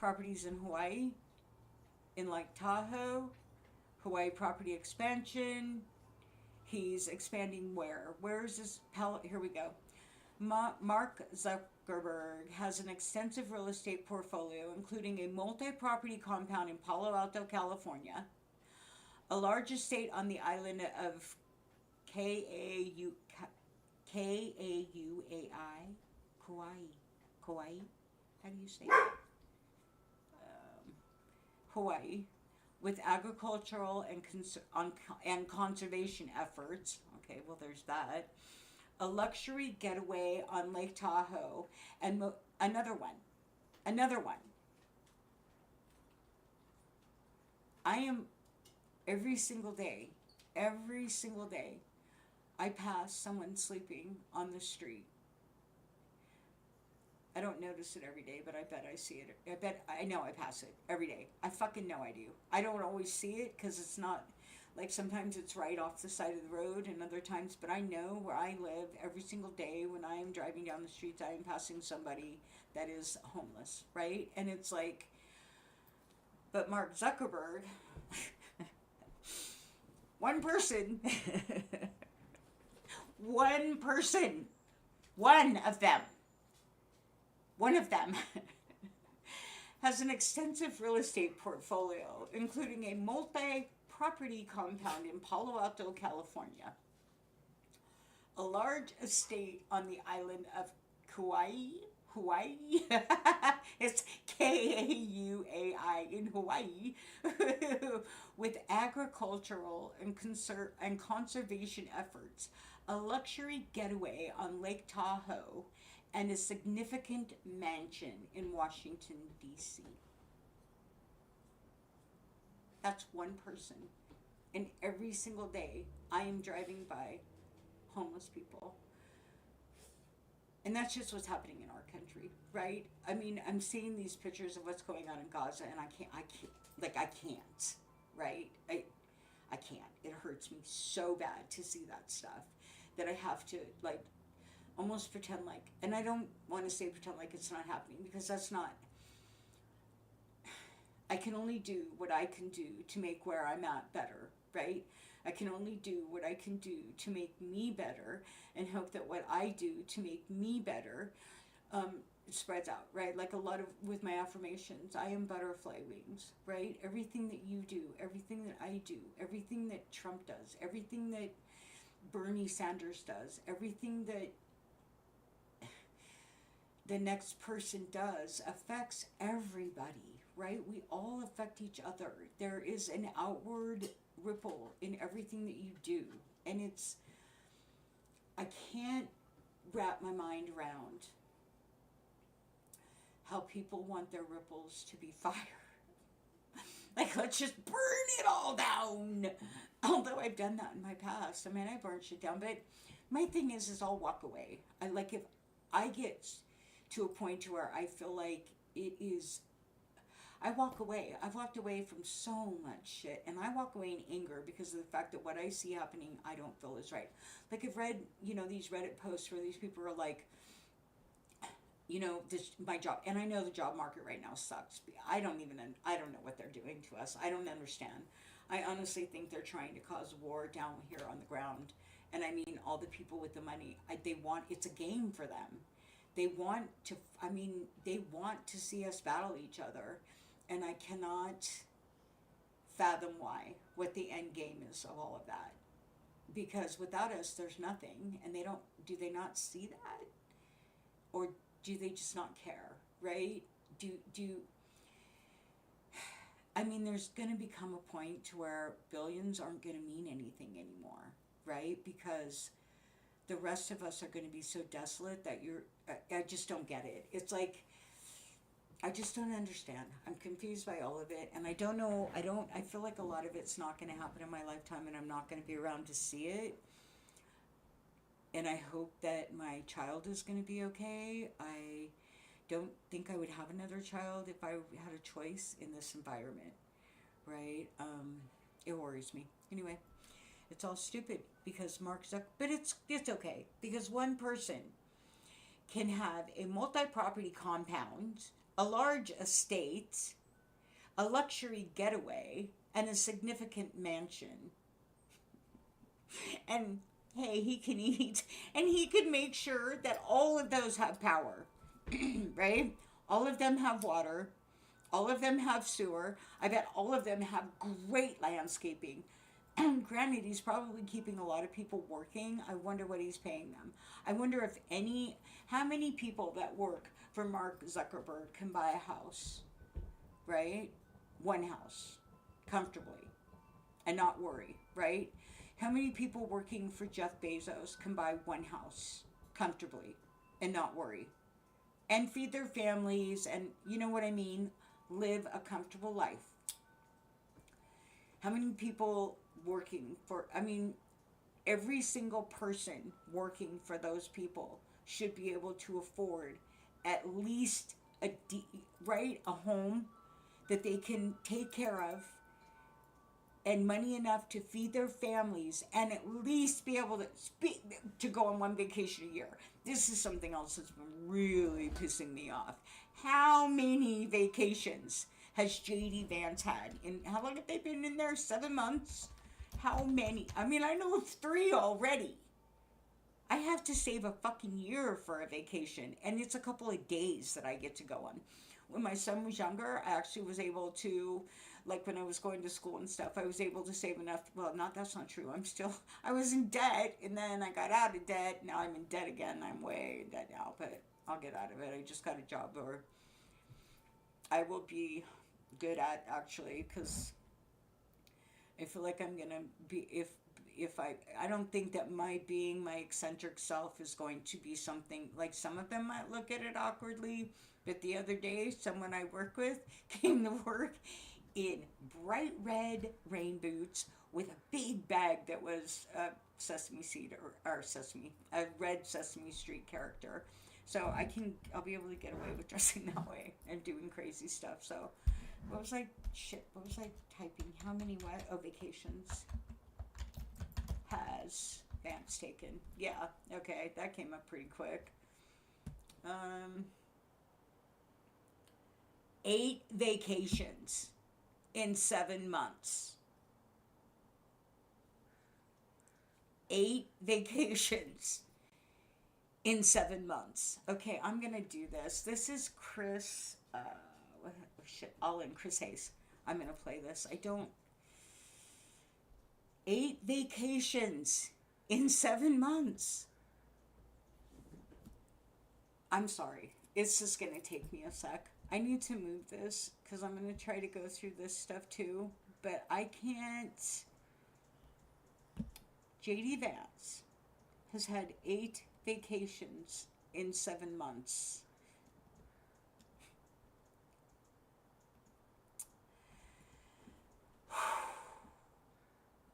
A: Properties in Hawaii. In Lake Tahoe. Hawaii property expansion. He's expanding where? Where is this? Here we go. Mark Zuckerberg has an extensive real estate portfolio, including a multi-property compound in Palo Alto, California, a large estate on the island of Kauai, Kauai. How do you say it? Hawaii, with agricultural and conservation efforts. Okay, well, there's that. A luxury getaway on Lake Tahoe, and another one. I am every single day, I pass someone sleeping on the street. I don't notice it every day, but I bet I see it. I know I pass it every day. I fucking know I do. I don't always see it because it's not, like, sometimes it's right off the side of the road and other times, but I know where I live every single day when I am driving down the streets, I am passing somebody that is homeless, right? And it's like, but Mark Zuckerberg, one person, one of them has an extensive real estate portfolio, including a multi-property compound in Palo Alto, California, a large estate on the island of Kauai. It's Kauai in Hawaii, with agricultural and conservation efforts, a luxury getaway on Lake Tahoe, and a significant mansion in Washington, D.C. That's one person. And every single day, I am driving by homeless people. And that's just what's happening in our country, right? I mean, I'm seeing these pictures of what's going on in Gaza, and I can't, right? I can't. It hurts me so bad to see that stuff that I have to, like, almost pretend like, and I don't want to say pretend like it's not happening, because that's not, I can only do what I can do to make where I'm at better, right? I can only do what I can do to make me better, and hope that what I do to make me better spreads out, right? Like a lot of, with my affirmations, I am butterfly wings, right? Everything that you do, everything that I do, everything that Trump does, everything that Bernie Sanders does, everything that the next person does affects everybody, right? We all affect each other. There is an outward ripple in everything that you do. And it's, I can't wrap my mind around how people want their ripples to be fire. Like, let's just burn it all down. Although I've done that in my past. I mean, I burned shit down. But my thing is I'll walk away. If I get to a point to where I feel like it is, I walk away. I've walked away from so much shit, and I walk away in anger because of the fact that what I see happening, I don't feel is right. Like, I've read, these Reddit posts where these people are like, my job, and I know the job market right now sucks. I don't know what they're doing to us. I don't understand. I honestly think they're trying to cause war down here on the ground. And I mean, all the people with the money, it's a game for them. They want to see us battle each other. And I cannot fathom what the end game is of all of that. Because without us, there's nothing. And do they not see that? Or do they just not care, right? There's going to become a point to where billions aren't going to mean anything anymore, right? Because the rest of us are going to be so desolate that I just don't get it. It's like, I just don't understand. I'm confused by all of it, and I don't know, I feel like a lot of it's not going to happen in my lifetime, and I'm not going to be around to see it. And I hope that my child is going to be okay. I don't think I would have another child if I had a choice in this environment, right? It worries me. Anyway, it's all stupid because Mark Zuckerberg, but it's okay because one person can have a multi-property compound, a large estate, a luxury getaway, and a significant mansion. And hey, he can eat. And he could make sure that all of those have power, right? All of them have water. All of them have sewer. I bet all of them have great landscaping. Granted, he's probably keeping a lot of people working. I wonder what he's paying them. I wonder if how many people that work for Mark Zuckerberg can buy a house, right? One house, comfortably, and not worry, right? How many people working for Jeff Bezos can buy one house comfortably and not worry? And feed their families and, you know what I mean, live a comfortable life. How many people working for, I mean, every single person working for those people should be able to afford at least right, a home that they can take care of and money enough to feed their families and at least be able to go on one vacation a year. This is something else that's been really pissing me off. How many vacations has JD Vance had? And how long have they been in there? 7 months? How many? I mean, I know 3 already. I have to save a fucking year for a vacation, and it's a couple of days that I get to go on. When my son was younger, I actually was able to, like when I was going to school and stuff, I was able to save enough. Well, that's not true. I was in debt, and then I got out of debt. Now I'm in debt again. I'm way in debt now, but I'll get out of it. I just got a job, or I will be good at, actually, because I feel like I'm gonna be, if I don't think that my being my eccentric self is going to be something, like some of them might look at it awkwardly, but the other day someone I work with came to work in bright red rain boots with a big bag that was a Sesame Seed, or a red Sesame Street character. So I'll be able to get away with dressing that way and doing crazy stuff. So what was I typing? How many vacations has Vance taken? Yeah, okay, that came up pretty quick. 8 vacations in 7 months. 8 vacations in 7 months. Okay, I'm gonna do this. This is Chris, Chris Hayes. I'm gonna play this. 8 vacations in 7 months. I'm sorry. It's just gonna take me a sec. I need to move this because I'm gonna try to go through this stuff too, but I can't. JD Vance has had 8 vacations in 7 months.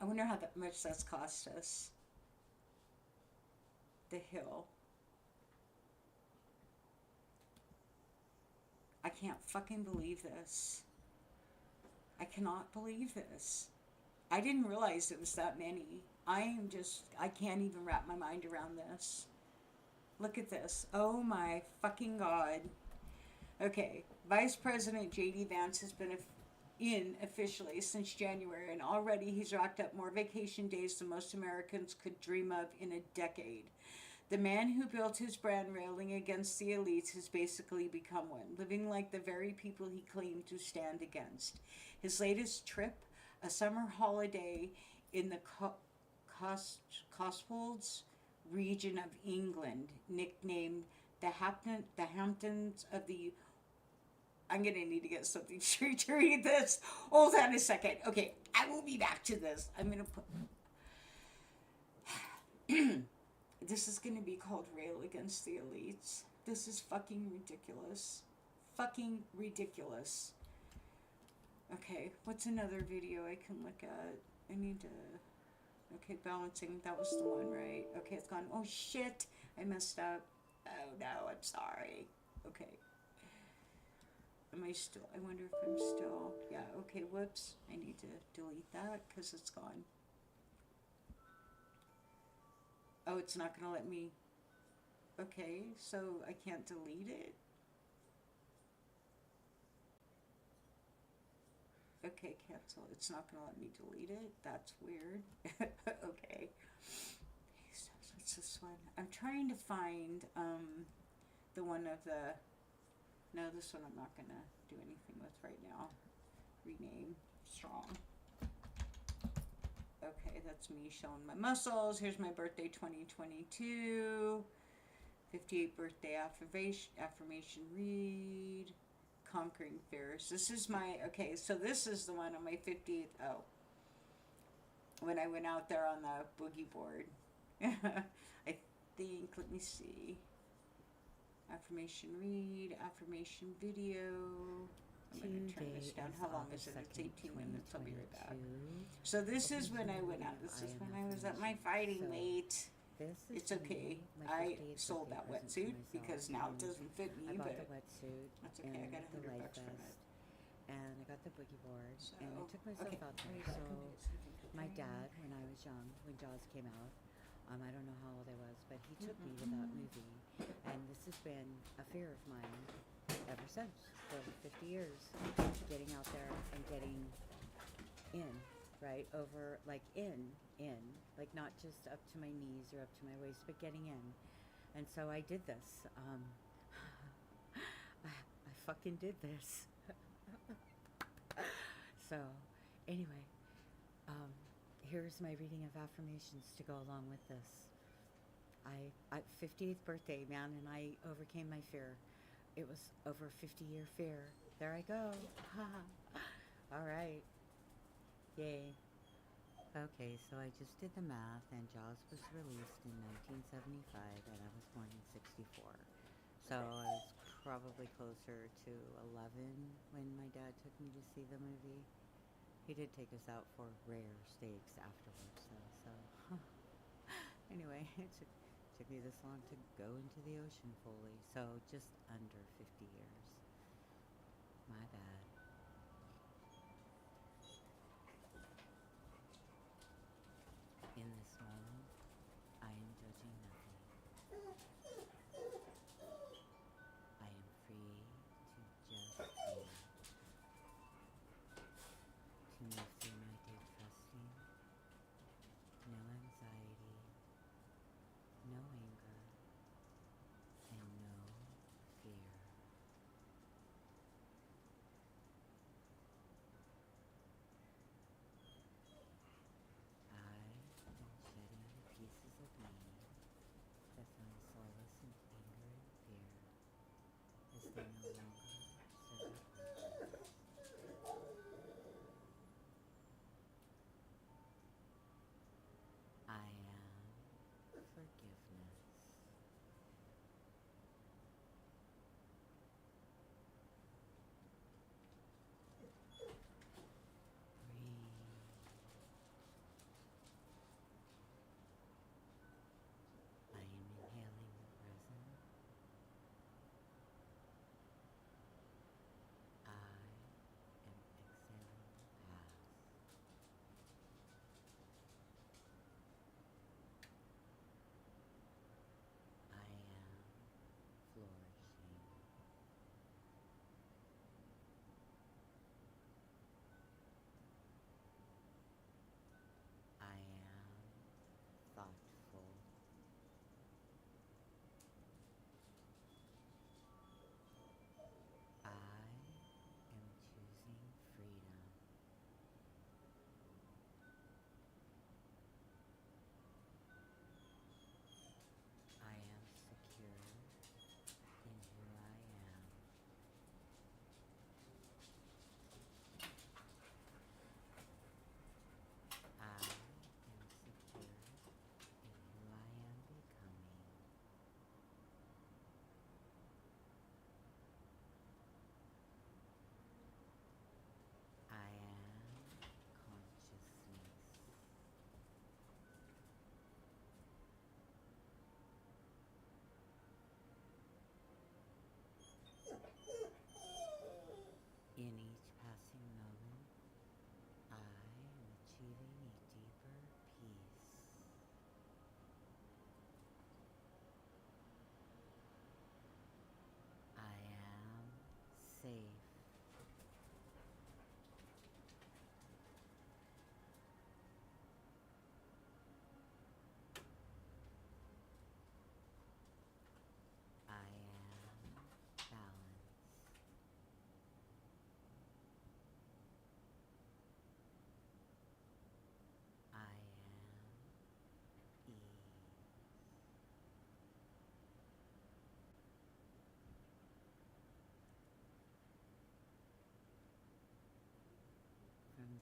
A: I wonder how much that's cost us. The Hill. I can't fucking believe this. I cannot believe this. I didn't realize it was that many. I can't even wrap my mind around this. Look at this. Oh my fucking God. Okay, Vice President J.D. Vance has been in officially since January, and already he's racked up more vacation days than most Americans could dream of in a decade. The man who built his brand railing against the elites has basically become one, living like the very people he claimed to stand against. His latest trip, a summer holiday in the Cotswolds region of England, nicknamed the Hamptons of the... I'm going to need to get something to read this. Hold on a second. Okay, I will be back to this. I'm going to put... This is going to be called Rail Against the Elites. This is fucking ridiculous. Fucking ridiculous. Okay, what's another video I can look at? I need to... Okay, balancing. That was the one, right? Okay, it's gone. Oh, shit. I messed up. Oh, no, I'm sorry. Okay. Am I still... I wonder if I'm still... Yeah, okay, whoops. I need to delete that because it's gone. Oh, it's not going to let me... Okay, so I can't delete it? Okay, cancel. It's not gonna let me delete it. That's weird. Okay. So what's this one? I'm trying to find the one of the. No, this one I'm not gonna do anything with right now. Rename strong. Okay, that's me showing my muscles. Here's my birthday 2022. 58 birthday affirmation read. Conquering fears. This is my, okay, so this is the one on my 50th. Oh, when I went out there on the boogie board. I think, let me see. Affirmation read, affirmation video. I'm going to turn this down. How long is it? It's 18 minutes. I'll be right back. So this is when I went out. This is when I was at my fighting weight. It's okay. I sold that wetsuit because now it doesn't fit me,
C: I bought
A: but
C: the wetsuit.
A: that's okay. I got $100 from it.
C: And I got the boogie board,
A: So,
C: and I took myself
A: okay.
C: out there. So my dad, when I was young, when Jaws came out, I don't know how old I was, but he took me to that movie, and this has been a fear of mine ever since, for 50 years, getting out there and getting in, right, over, like in, like not just up to my knees or up to my waist, but getting in. And so I did this. I fucking did this. So, anyway, here's my reading of affirmations to go along with this. I 50th birthday, man, and I overcame my fear. It was over a 50-year fear. There I go. All right. Yay. Okay, so I just did the math, and Jaws was released in 1975, and I was born in 64. So I was probably closer to 11 when my dad took me to see the movie. He did take us out for rare steaks afterwards, though. So anyway, it took me this long to go into the ocean fully. So just under 50 years. My bad. In this moment, I am judging nothing. I am free to just be. To move through my day trusting. No anxiety. No anger. And no fear.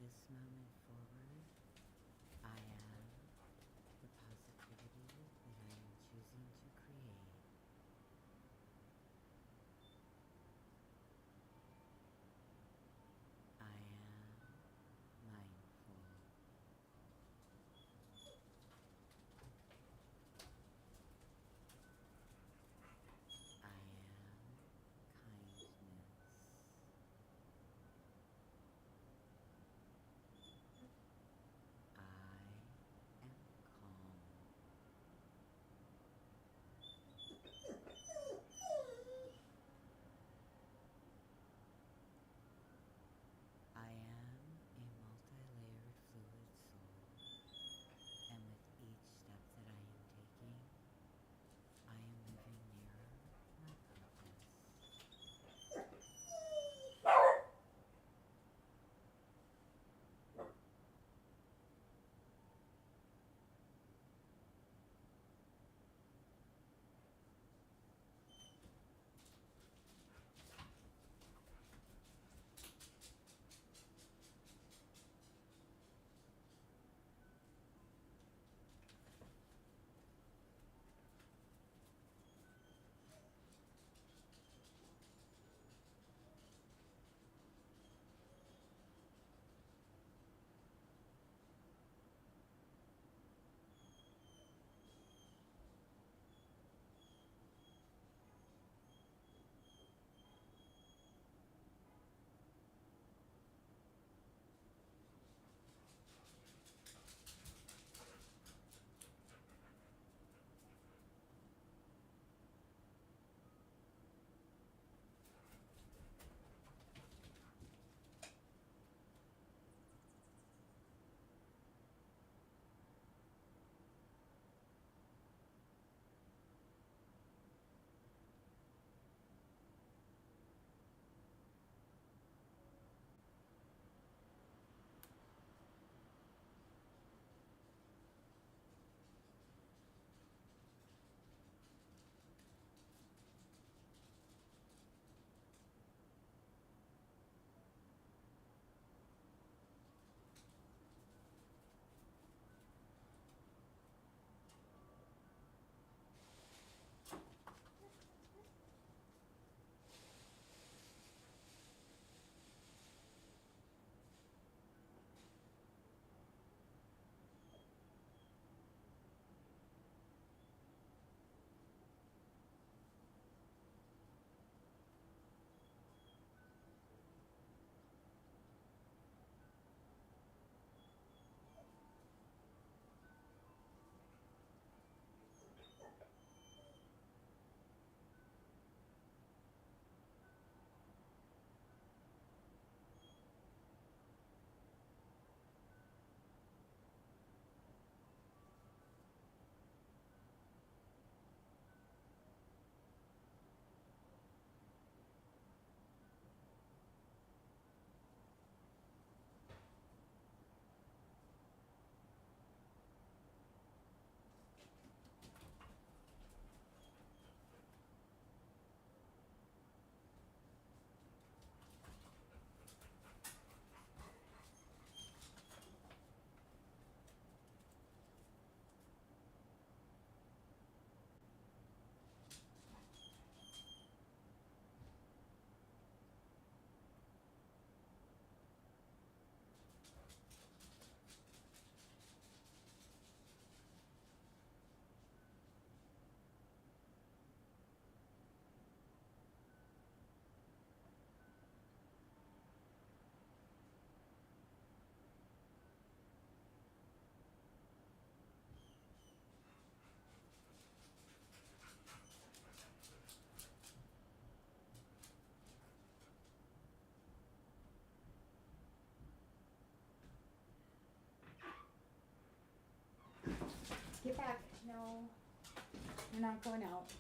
C: this moment forward, I am the positivity that I am choosing to create. I am mindful. I am kindness. I am calm. I am a multi-layered fluid soul, and with each step that I am taking, I am moving nearer my purpose. Get back. No. You're not going out.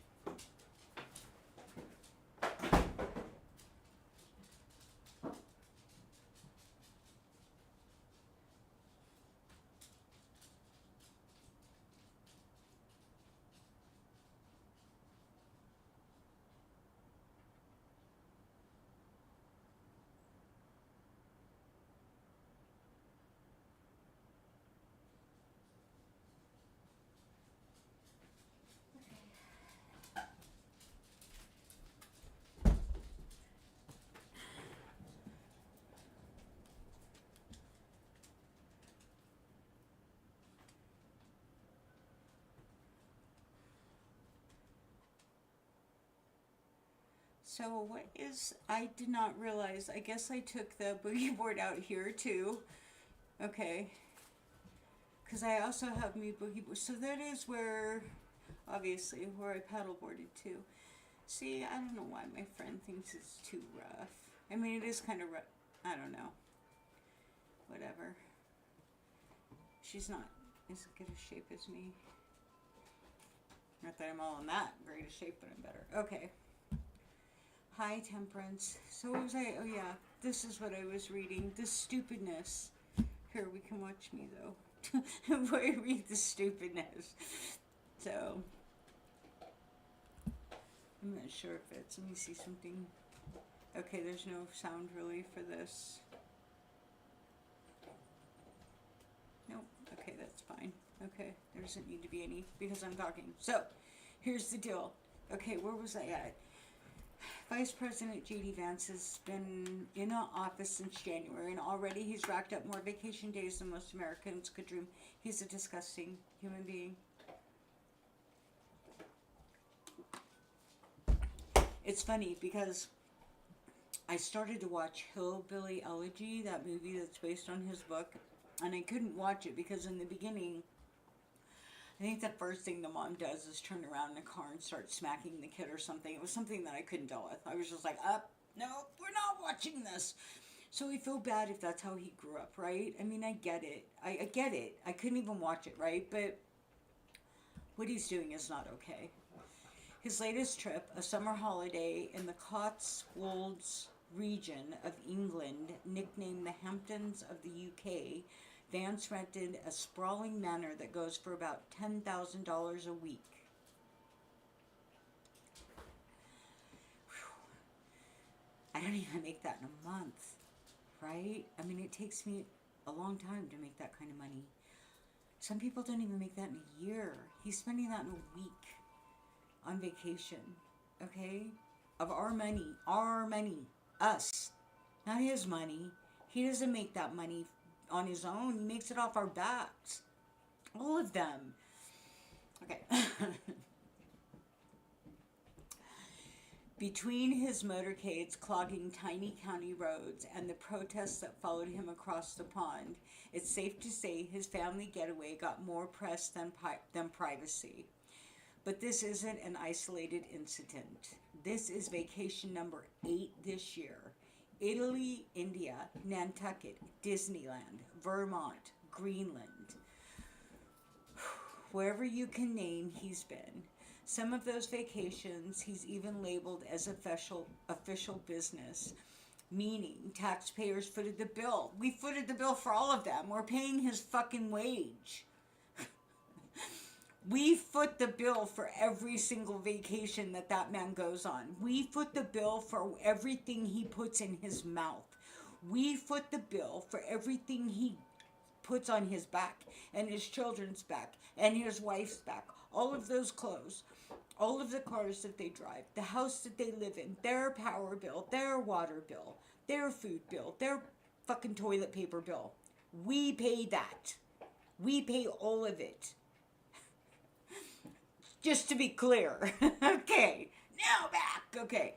A: So what is, I did not realize, I guess I took the boogie board out here too. Okay. Because I also have me boogie board. So that is where, obviously, where I paddleboarded too. See, I don't know why my friend thinks it's too rough. I mean, it is kind of rough. I don't know. Whatever. She's not as good a shape as me. Not that I'm all in that great a shape, but I'm better. Okay. Hi, Temperance. So what was I? Oh yeah, this is what I was reading. The stupidness. Here, we can watch me though. Where I read the stupidness. So I'm not sure if it's. Let me see something. Okay, there's no sound really for this. Nope. Okay, that's fine. Okay, there doesn't need to be any because I'm talking. So, here's the deal. Okay, where was I at? Vice President J.D. Vance has been in office since January, and already he's racked up more vacation days than most Americans could dream. He's a disgusting human being. It's funny because I started to watch Hillbilly Elegy, that movie that's based on his book, and I couldn't watch it because in the beginning, I think the first thing the mom does is turn around in the car and start smacking the kid or something. It was something that I couldn't deal with. I was just like, no, we're not watching this. So I feel bad if that's how he grew up, right? I mean, I get it. I get it. I couldn't even watch it, right? But what he's doing is not okay. His latest trip, a summer holiday in the Cotswolds region of England, nicknamed the Hamptons of the UK, Vance rented a sprawling manor that goes for about $10,000 a week. Whew. I don't even make that in a month, right? I mean, it takes me a long time to make that kind of money. Some people don't even make that in a year. He's spending that in a week on vacation, okay? Of our money, us, not his money. He doesn't make that money on his own. He makes it off our backs. All of them. Okay. Between his motorcades clogging tiny county roads and the protests that followed him across the pond, it's safe to say his family getaway got more press than privacy. But this isn't an isolated incident. This is vacation number 8 this year. Italy, India, Nantucket, Disneyland, Vermont, Greenland. Wherever you can name, he's been. Some of those vacations he's even labeled as official business, meaning taxpayers footed the bill. We footed the bill for all of them. We're paying his fucking wage. We foot the bill for every single vacation that man goes on. We foot the bill for everything he puts in his mouth. We foot the bill for everything he puts on his back and his children's back and his wife's back. All of those clothes, all of the cars that they drive, the house that they live in, their power bill, their water bill, their food bill, their fucking toilet paper bill. We pay that. We pay all of it. Just to be clear. Okay. Now back. Okay.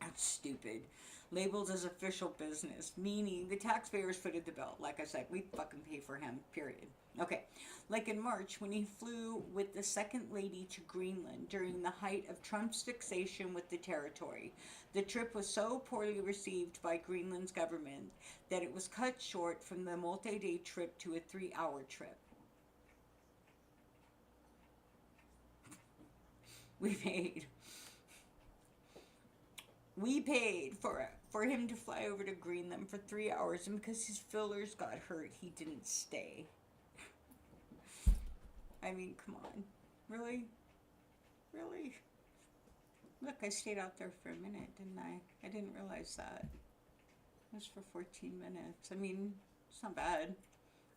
A: That's stupid. Labeled as official business, meaning the taxpayers footed the bill. Like I said, we fucking pay for him, period. Okay. Like in March, when he flew with the second lady to Greenland during the height of Trump's fixation with the territory. The trip was so poorly received by Greenland's government that it was cut short from the multi-day trip to a 3-hour trip. We paid for him to fly over to Greenland for 3 hours, and because his fillers got hurt, he didn't stay. I mean, come on. Really? Really? Look, I stayed out there for a minute, didn't I? I didn't realize that. It was for 14 minutes. I mean, it's not bad.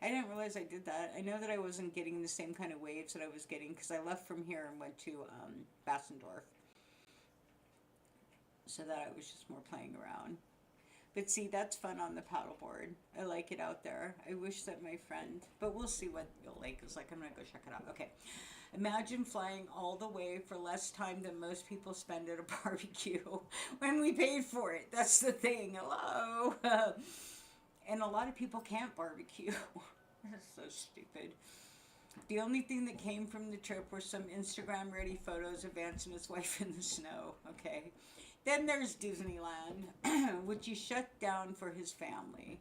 A: I didn't realize I did that. I know that I wasn't getting the same kind of waves that I was getting because I left from here and went to Bassendorf. So that I was just more playing around. But see, that's fun on the paddleboard. I like it out there. I wish that my friend, but we'll see what the lake is like. I'm going to go check it out. Okay. Imagine flying all the way for less time than most people spend at a barbecue when we paid for it. That's the thing. Hello. And a lot of people can't barbecue. That's so stupid. The only thing that came from the trip were some Instagram ready photos of Vance and his wife in the snow. Okay. Then there's Disneyland, which he shut down for his family.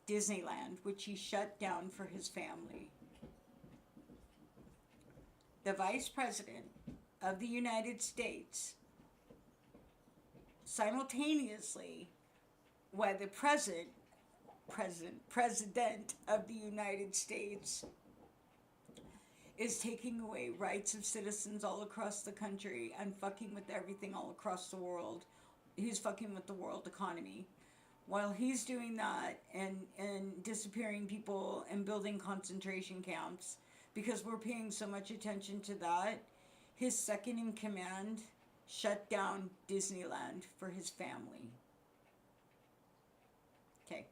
A: Disneyland, which he shut down for his family. The Vice President of the United States, simultaneously, while the President of the United States is taking away rights of citizens all across the country and fucking with everything all across the world. He's fucking with the world economy. While he's doing that and disappearing people and building concentration camps, because we're paying so much attention to that, his second in command shut down Disneyland for his family. Okay,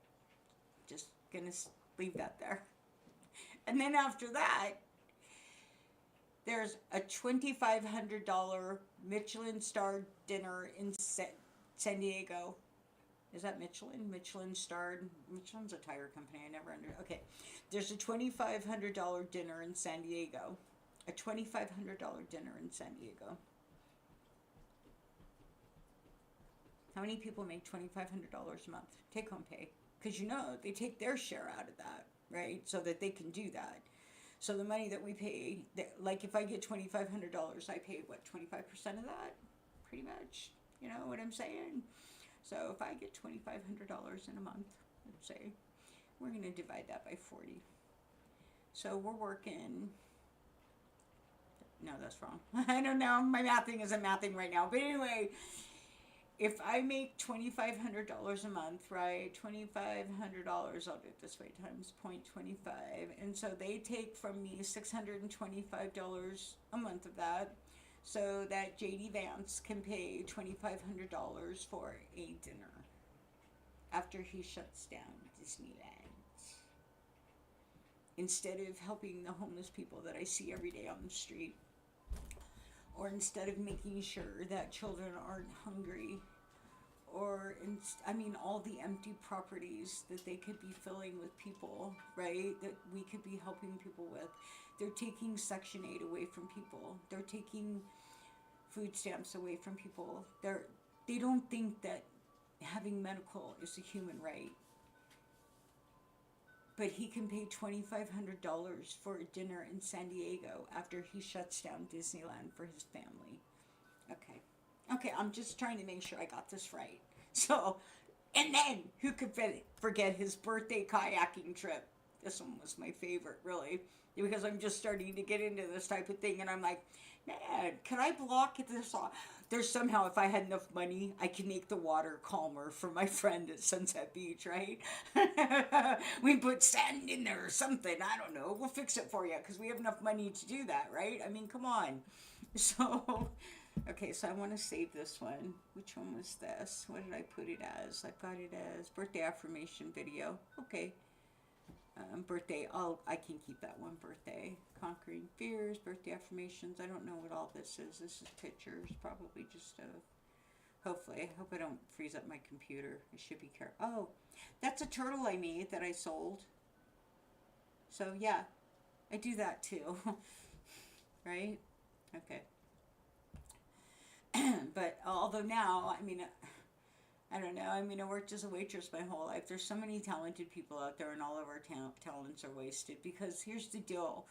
A: just gonna leave that there. And then after that, there's a $2,500 Michelin-starred dinner in San Diego. Is that Michelin? Michelin-starred? Michelin's a tire company. I never under. Okay, there's a $2,500 dinner in San Diego. A $2,500 dinner in San Diego. How many people make $2,500 a month take home pay? Because you know they take their share out of that, right? So that they can do that. So the money that we pay, like if I get $2,500, I pay what, 25% of that, pretty much. You know what I'm saying? So if I get $2,500 in a month, let's say, we're going to divide that by 40. So we're working. No, that's wrong. I don't know. My mathing isn't mathing right now. But anyway, if I make $2,500 a month, right? $2,500, I'll do it this way, times 0.25. And so they take from me $625 a month of that, so that JD Vance can pay $2,500 for a dinner after he shuts down Disneyland. Instead of helping the homeless people that I see every day on the street, or instead of making sure that children aren't hungry, or all the empty properties that they could be filling with people, right, that we could be helping people with. They're taking Section 8 away from people. They're taking food stamps away from people. They don't think that having medical is a human right. But he can pay $2,500 for a dinner in San Diego after he shuts down Disneyland for his family. Okay, I'm just trying to make sure I got this right. So, and then, who could forget his birthday kayaking trip? This one was my favorite, really, because I'm just starting to get into this type of thing, and I'm like, man, can I block this off? There's somehow, if I had enough money, I could make the water calmer for my friend at Sunset Beach, right? We put sand in there or something. I don't know. We'll fix it for you because we have enough money to do that, right? I mean, come on. So, okay, so I want to save this one. Which one was this? What did I put it as? I got it as birthday affirmation video. Okay. Birthday, I can keep that one. Birthday, conquering fears, birthday affirmations. I don't know what all this is. This is pictures, probably just hopefully, I hope I don't freeze up my computer. I should be careful. Oh, that's a turtle I made that I sold. So yeah, I do that too. Right? Okay. But although now, I don't know. I worked as a waitress my whole life. There's so many talented people out there, and all of our talents are wasted. Because here's the deal.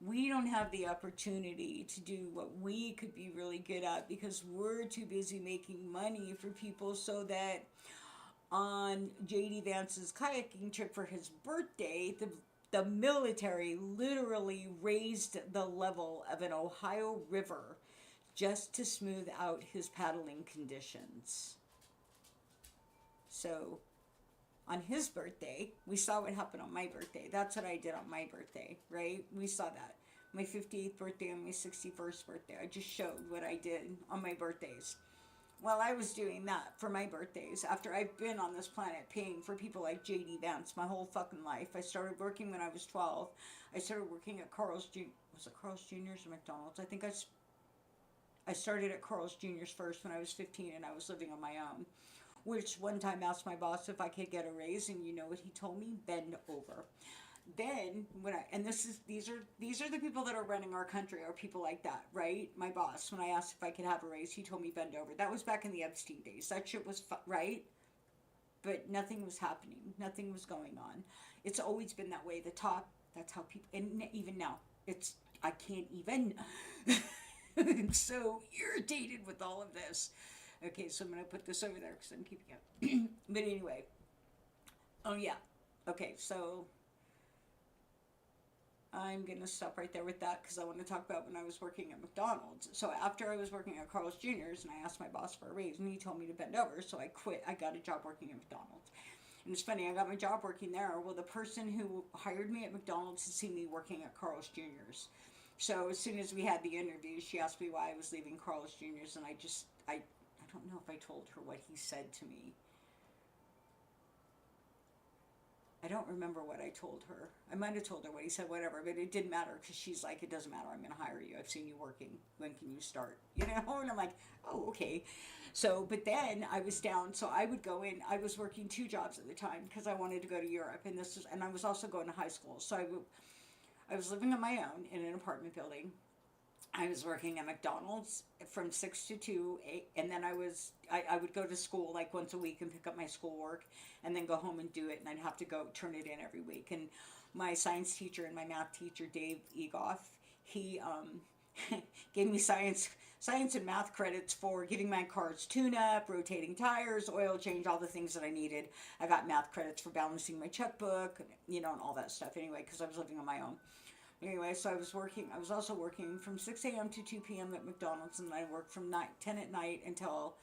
A: We don't have the opportunity to do what we could be really good at because we're too busy making money for people, so that on JD Vance's kayaking trip for his birthday, the military literally raised the level of an Ohio river just to smooth out his paddling conditions. So, on his birthday, we saw what happened on my birthday. That's what I did on my birthday, right? We saw that. My 58th birthday and my 61st birthday. I just showed what I did on my birthdays. While I was doing that for my birthdays, after I've been on this planet paying for people like J.D. Vance my whole fucking life. I started working when I was 12. I started working at Carl's Jr. Was it Carl's Jr.'s or McDonald's? I think I started at Carl's Jr.'s first when I was 15 and I was living on my own. Which one time asked my boss if I could get a raise, and you know what he told me? Bend over. Then these are the people that are running our country, are people like that, right? My boss, when I asked if I could have a raise, he told me bend over. That was back in the Epstein days. That shit was right, but nothing was happening. Nothing was going on. It's always been that way. The top. That's how people. And even now, I can't even. I'm so irritated with all of this. Okay, so I'm gonna put this over there because I'm keeping it. But anyway. Oh yeah. Okay, so I'm going to stop right there with that because I want to talk about when I was working at McDonald's. So after I was working at Carl's Jr.'s and I asked my boss for a raise and he told me to bend over, so I quit. I got a job working at McDonald's. And it's funny, I got my job working there. Well, the person who hired me at McDonald's had seen me working at Carl's Jr.'s. So as soon as we had the interview, she asked me why I was leaving Carl's Jr.'s, and I don't know if I told her what he said to me. I don't remember what I told her. I might have told her what he said, whatever, but it didn't matter because she's like, it doesn't matter, I'm going to hire you. I've seen you working. When can you start? You know, and I'm like, oh, okay. So, but then I was down, so I would go in. I was working 2 jobs at the time because I wanted to go to Europe, and I was also going to high school. So I was living on my own in an apartment building. I was working at McDonald's from 6 to 2, and then I would go to school like once a week and pick up my schoolwork and then go home and do it, and I'd have to go turn it in every week. And my science teacher and my math teacher, Dave Egoff, he gave me science and math credits for getting my cars tune-up, rotating tires, oil change, all the things that I needed. I got math credits for balancing my checkbook, you know, and all that stuff anyway, because I was living on my own. Anyway, so I was also working from 6 a.m. to 2 p.m. at McDonald's, and I worked from 10 at night until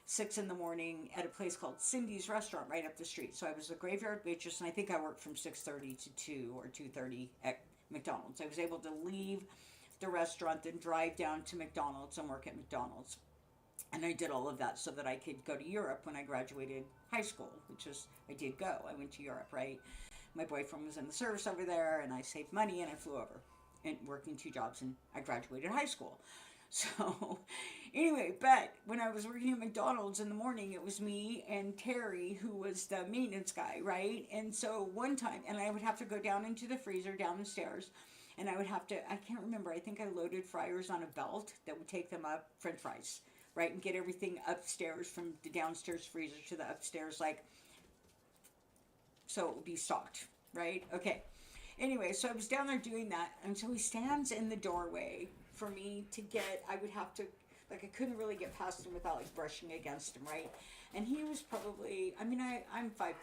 A: 6 in the morning at a place called Cindy's Restaurant right up the street. So I was a graveyard waitress, and I think I worked from 6:30 to 2 or 2:30 at McDonald's. I was able to leave the restaurant and drive down to McDonald's and work at McDonald's. And I did all of that so that I could go to Europe when I graduated high school, I did go. I went to Europe, right? My boyfriend was in the service over there, and I saved money, and I flew over and worked in 2 jobs, and I graduated high school. So, anyway, but when I was working at McDonald's in the morning, it was me and Terry, who was the maintenance guy, right? And so one time, and I would have to go down into the freezer down the stairs, and I would have to, I can't remember, I think I loaded fryers on a belt that would take them up, French fries, right? And get everything upstairs from the downstairs freezer to the upstairs, like, so it would be stocked, right? Okay. Anyway, so I was down there doing that, and so he stands in the doorway for me to get, I would have to, like, I couldn't really get past him without, like, brushing against him, right? And he was probably, I mean, I'm 5'1",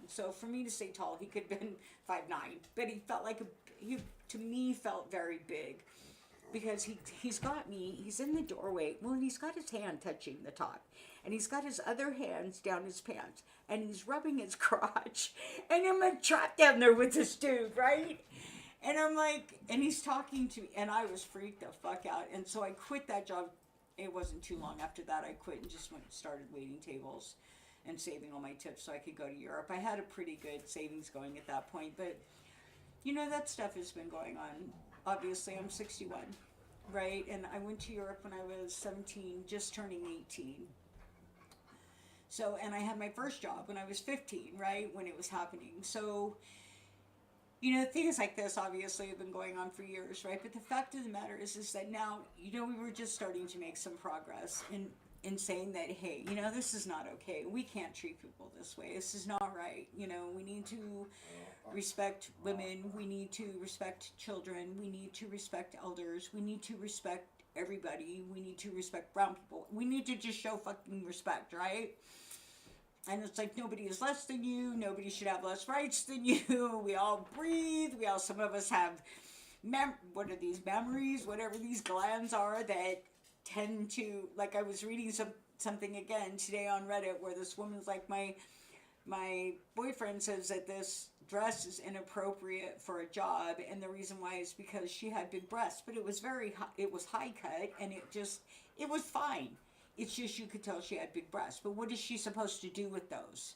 A: so for me to say tall, he could have been 5'9", but he felt like, he, to me, felt very big, because he's got me, he's in the doorway, well, and he's got his hand touching the top, and he's got his other hands down his pants, and he's rubbing his crotch, and I'm like trapped down there with this dude, right? And I'm like, and he's talking to me, and I was freaked the fuck out, and so I quit that job. It wasn't too long after that I quit and just started waiting tables and saving all my tips so I could go to Europe. I had a pretty good savings going at that point, but you know, that stuff has been going on. Obviously, I'm 61, right? And I went to Europe when I was 17, just turning 18. So, and I had my first job when I was 15, right? When it was happening. So, you know, things like this obviously have been going on for years, right? But the fact of the matter is that now, you know, we were just starting to make some progress in saying that, hey, you know, this is not okay. We can't treat people this way. This is not right. You know, we need to respect women. We need to respect children. We need to respect elders. We need to respect everybody. We need to respect brown people. We need to just show fucking respect, right? And it's like, nobody is less than you. Nobody should have less rights than you. We all breathe. Some of us have, what are these memories? Whatever these glands are that tend to, like, I was reading something again today on Reddit where this woman's like, my boyfriend says that this dress is inappropriate for a job, and the reason why is because she had big breasts, but it was high cut, and it was fine. It's just you could tell she had big breasts. But what is she supposed to do with those?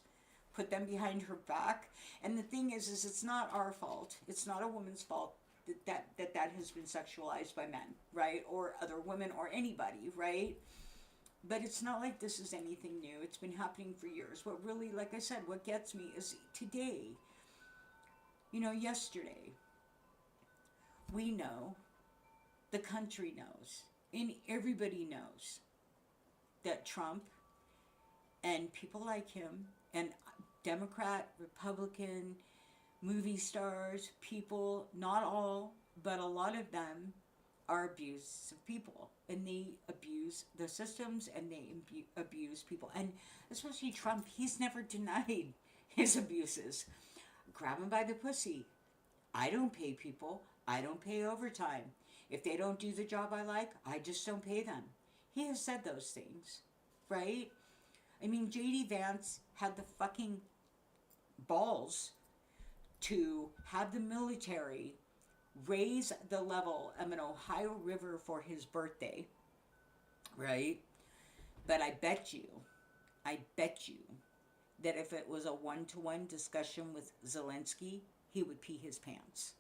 A: Put them behind her back? And the thing is it's not our fault. It's not a woman's fault that has been sexualized by men, right? Or other women or anybody, right? But it's not like this is anything new. It's been happening for years. What really, like I said, what gets me is today, yesterday, we know, the country knows, and everybody knows that Trump and people like him and Democrat, Republican, movie stars, people, not all, but a lot of them are abusive people, and they abuse the systems, and they abuse people, and especially Trump. He's never denied his abuses. Grab him by the pussy. I don't pay people. I don't pay overtime. If they don't do the job I like, I just don't pay them. He has said those things, right? I mean, J.D. Vance had the fucking balls to have the military raise the level of an Ohio River for his birthday, right? But I bet you that if it was a one-to-one discussion with Zelensky, he would pee his pants.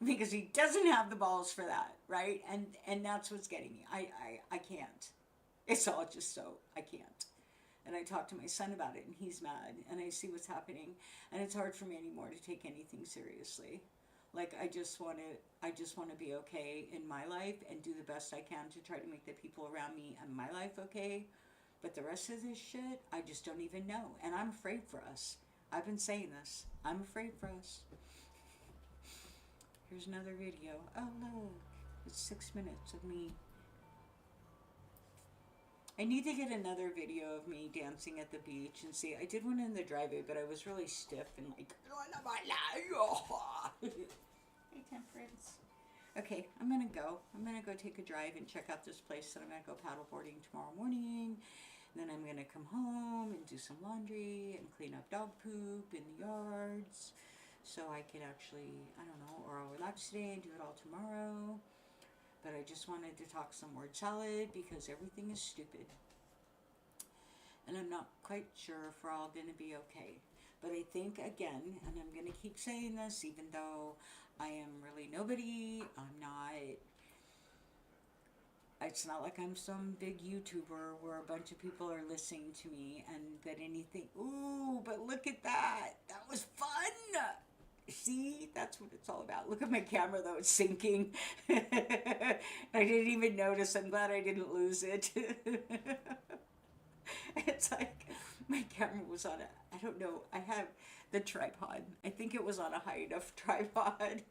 A: Because he doesn't have the balls for that, right? And that's what's getting me. I can't. It's all just so, I can't. And I talked to my son about it, and he's mad, and I see what's happening, and it's hard for me anymore to take anything seriously. Like, I just want to be okay in my life and do the best I can to try to make the people around me and my life okay. But the rest of this shit, I just don't even know, and I'm afraid for us. I've been saying this. I'm afraid for us. Here's another video. Oh, look. It's 6 minutes of me. I need to get another video of me dancing at the beach and see. I did one in the driveway, but I was really stiff and like, hey, Temperance. Okay, I'm gonna go. I'm gonna go take a drive and check out this place that I'm gonna go paddleboarding tomorrow morning. And then I'm gonna come home and do some laundry and clean up dog poop in the yards. So I can actually, I don't know, or I'll relax today and do it all tomorrow. But I just wanted to talk some word salad because everything is stupid. And I'm not quite sure if we're all going to be okay. But I think, again, and I'm going to keep saying this, even though I am really nobody, it's not like I'm some big YouTuber where a bunch of people are listening to me and that anything, ooh, but look at that. That was fun. See, that's what it's all about. Look at my camera, though. It's sinking. I didn't even notice. I'm glad I didn't lose it. It's like my camera was on I don't know. I have the tripod. I think it was on a high enough tripod.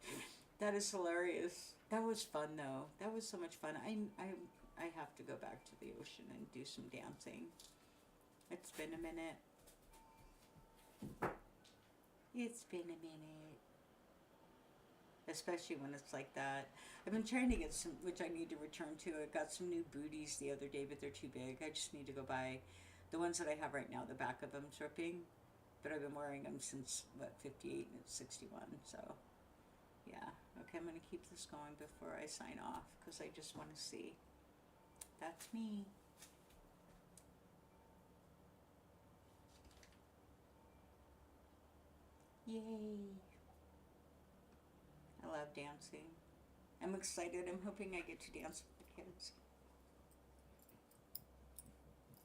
A: That is hilarious. That was fun, though. That was so much fun. I have to go back to the ocean and do some dancing. It's been a minute. It's been a minute. Especially when it's like that. I've been trying to get some, which I need to return to. I got some new booties the other day, but they're too big. I just need to go buy the ones that I have right now. The back of them's ripping. But I've been wearing them since, 58 and it's 61. So, yeah. Okay, I'm going to keep this going before I sign off because I just want to see. That's me. Yay. I love dancing. I'm excited. I'm hoping I get to dance with the kids.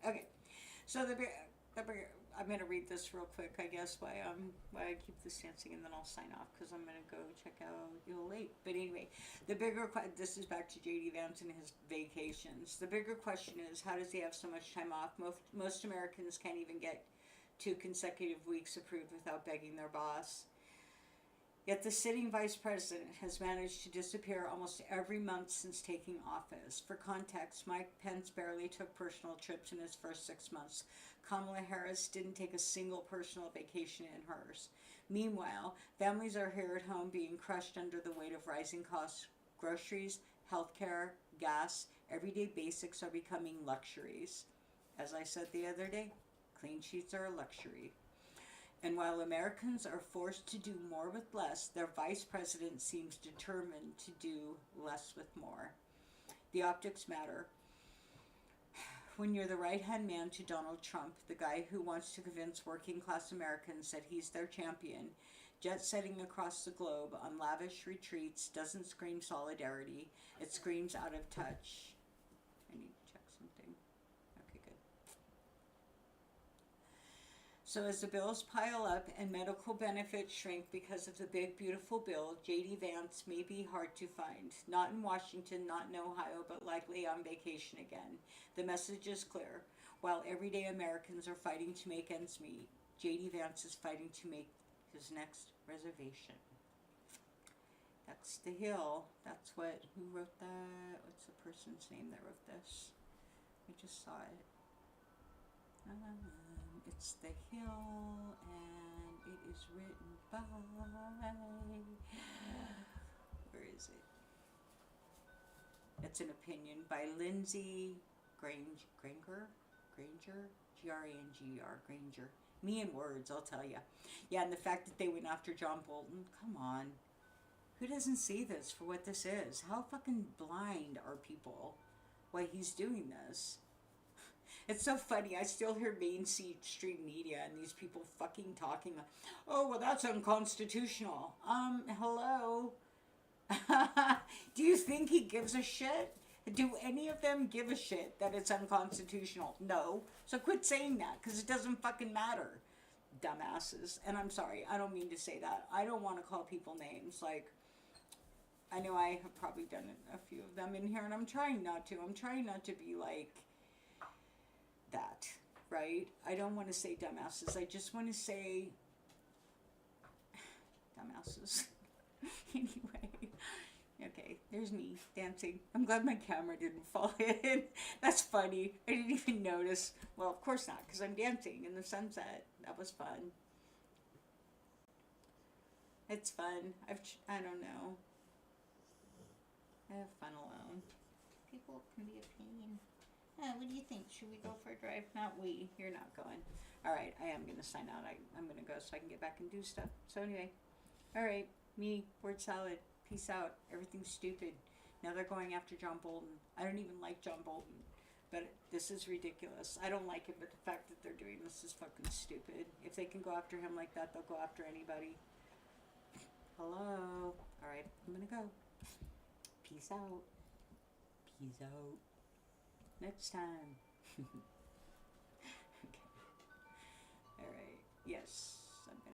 A: Okay. So I'm going to read this real quick, I guess, why I keep this dancing, and then I'll sign off because I'm going to go check out late. But anyway, this is back to J.D. Vance and his vacations. The bigger question is, how does he have so much time off? Most Americans can't even get 2 consecutive weeks approved without begging their boss. Yet the sitting vice president has managed to disappear almost every month since taking office. For context, Mike Pence barely took personal trips in his first 6 months. Kamala Harris didn't take a single personal vacation in hers. Meanwhile, families are here at home being crushed under the weight of rising costs. Groceries, healthcare, gas, everyday basics are becoming luxuries. As I said the other day, clean sheets are a luxury. And while Americans are forced to do more with less, their vice president seems determined to do less with more. The optics matter. when you're the right-hand man to Donald Trump, the guy who wants to convince working-class Americans that he's their champion, jet-setting across the globe on lavish retreats doesn't scream solidarity. It screams out of touch. I need to check something. Okay, good. So as the bills pile up and medical benefits shrink because of the big, beautiful bill, J.D. Vance may be hard to find. Not in Washington, not in Ohio, but likely on vacation again. The message is clear. While everyday Americans are fighting to make ends meet, J.D. Vance is fighting to make his next reservation. That's the Hill. That's what, who wrote that? What's the person's name that wrote this? I just saw it. It's The Hill, and it is written by, where is it? It's an opinion by Lindsay Granger, Granger, Granger. Me and words, I'll tell you. Yeah, and the fact that they went after John Bolton, come on. Who doesn't see this for what this is? How fucking blind are people why he's doing this? It's so funny. I still hear mainstream media and these people fucking talking. Oh, well, that's unconstitutional. Hello? Do you think he gives a shit? Do any of them give a shit that it's unconstitutional? No. So quit saying that, because it doesn't fucking matter. Dumbasses. And I'm sorry, I don't mean to say that. I don't want to call people names. Like, I know I have probably done a few of them in here, and I'm trying not to. I'm trying not to be like that, right? I don't want to say dumbasses. I just want to say dumbasses. Anyway. Okay, there's me dancing. I'm glad my camera didn't fall in. That's funny. I didn't even notice. Well, of course not, because I'm dancing in the sunset. That was fun. It's fun. I don't know. I have fun alone. People can be a pain. What do you think? Should we go for a drive? Not we. You're not going. All right, I am going to sign out. I'm going to go so I can get back and do stuff. So anyway, all right, me, word salad. Peace out. Everything's stupid. Now they're going after John Bolton. I don't even like John Bolton, but this is ridiculous. I don't like it, but the fact that they're doing this is fucking stupid. If they can go after him like that, they'll go after anybody. Hello. All right, I'm going to go. Peace out. Peace out. Next time. Okay. All right. Yes.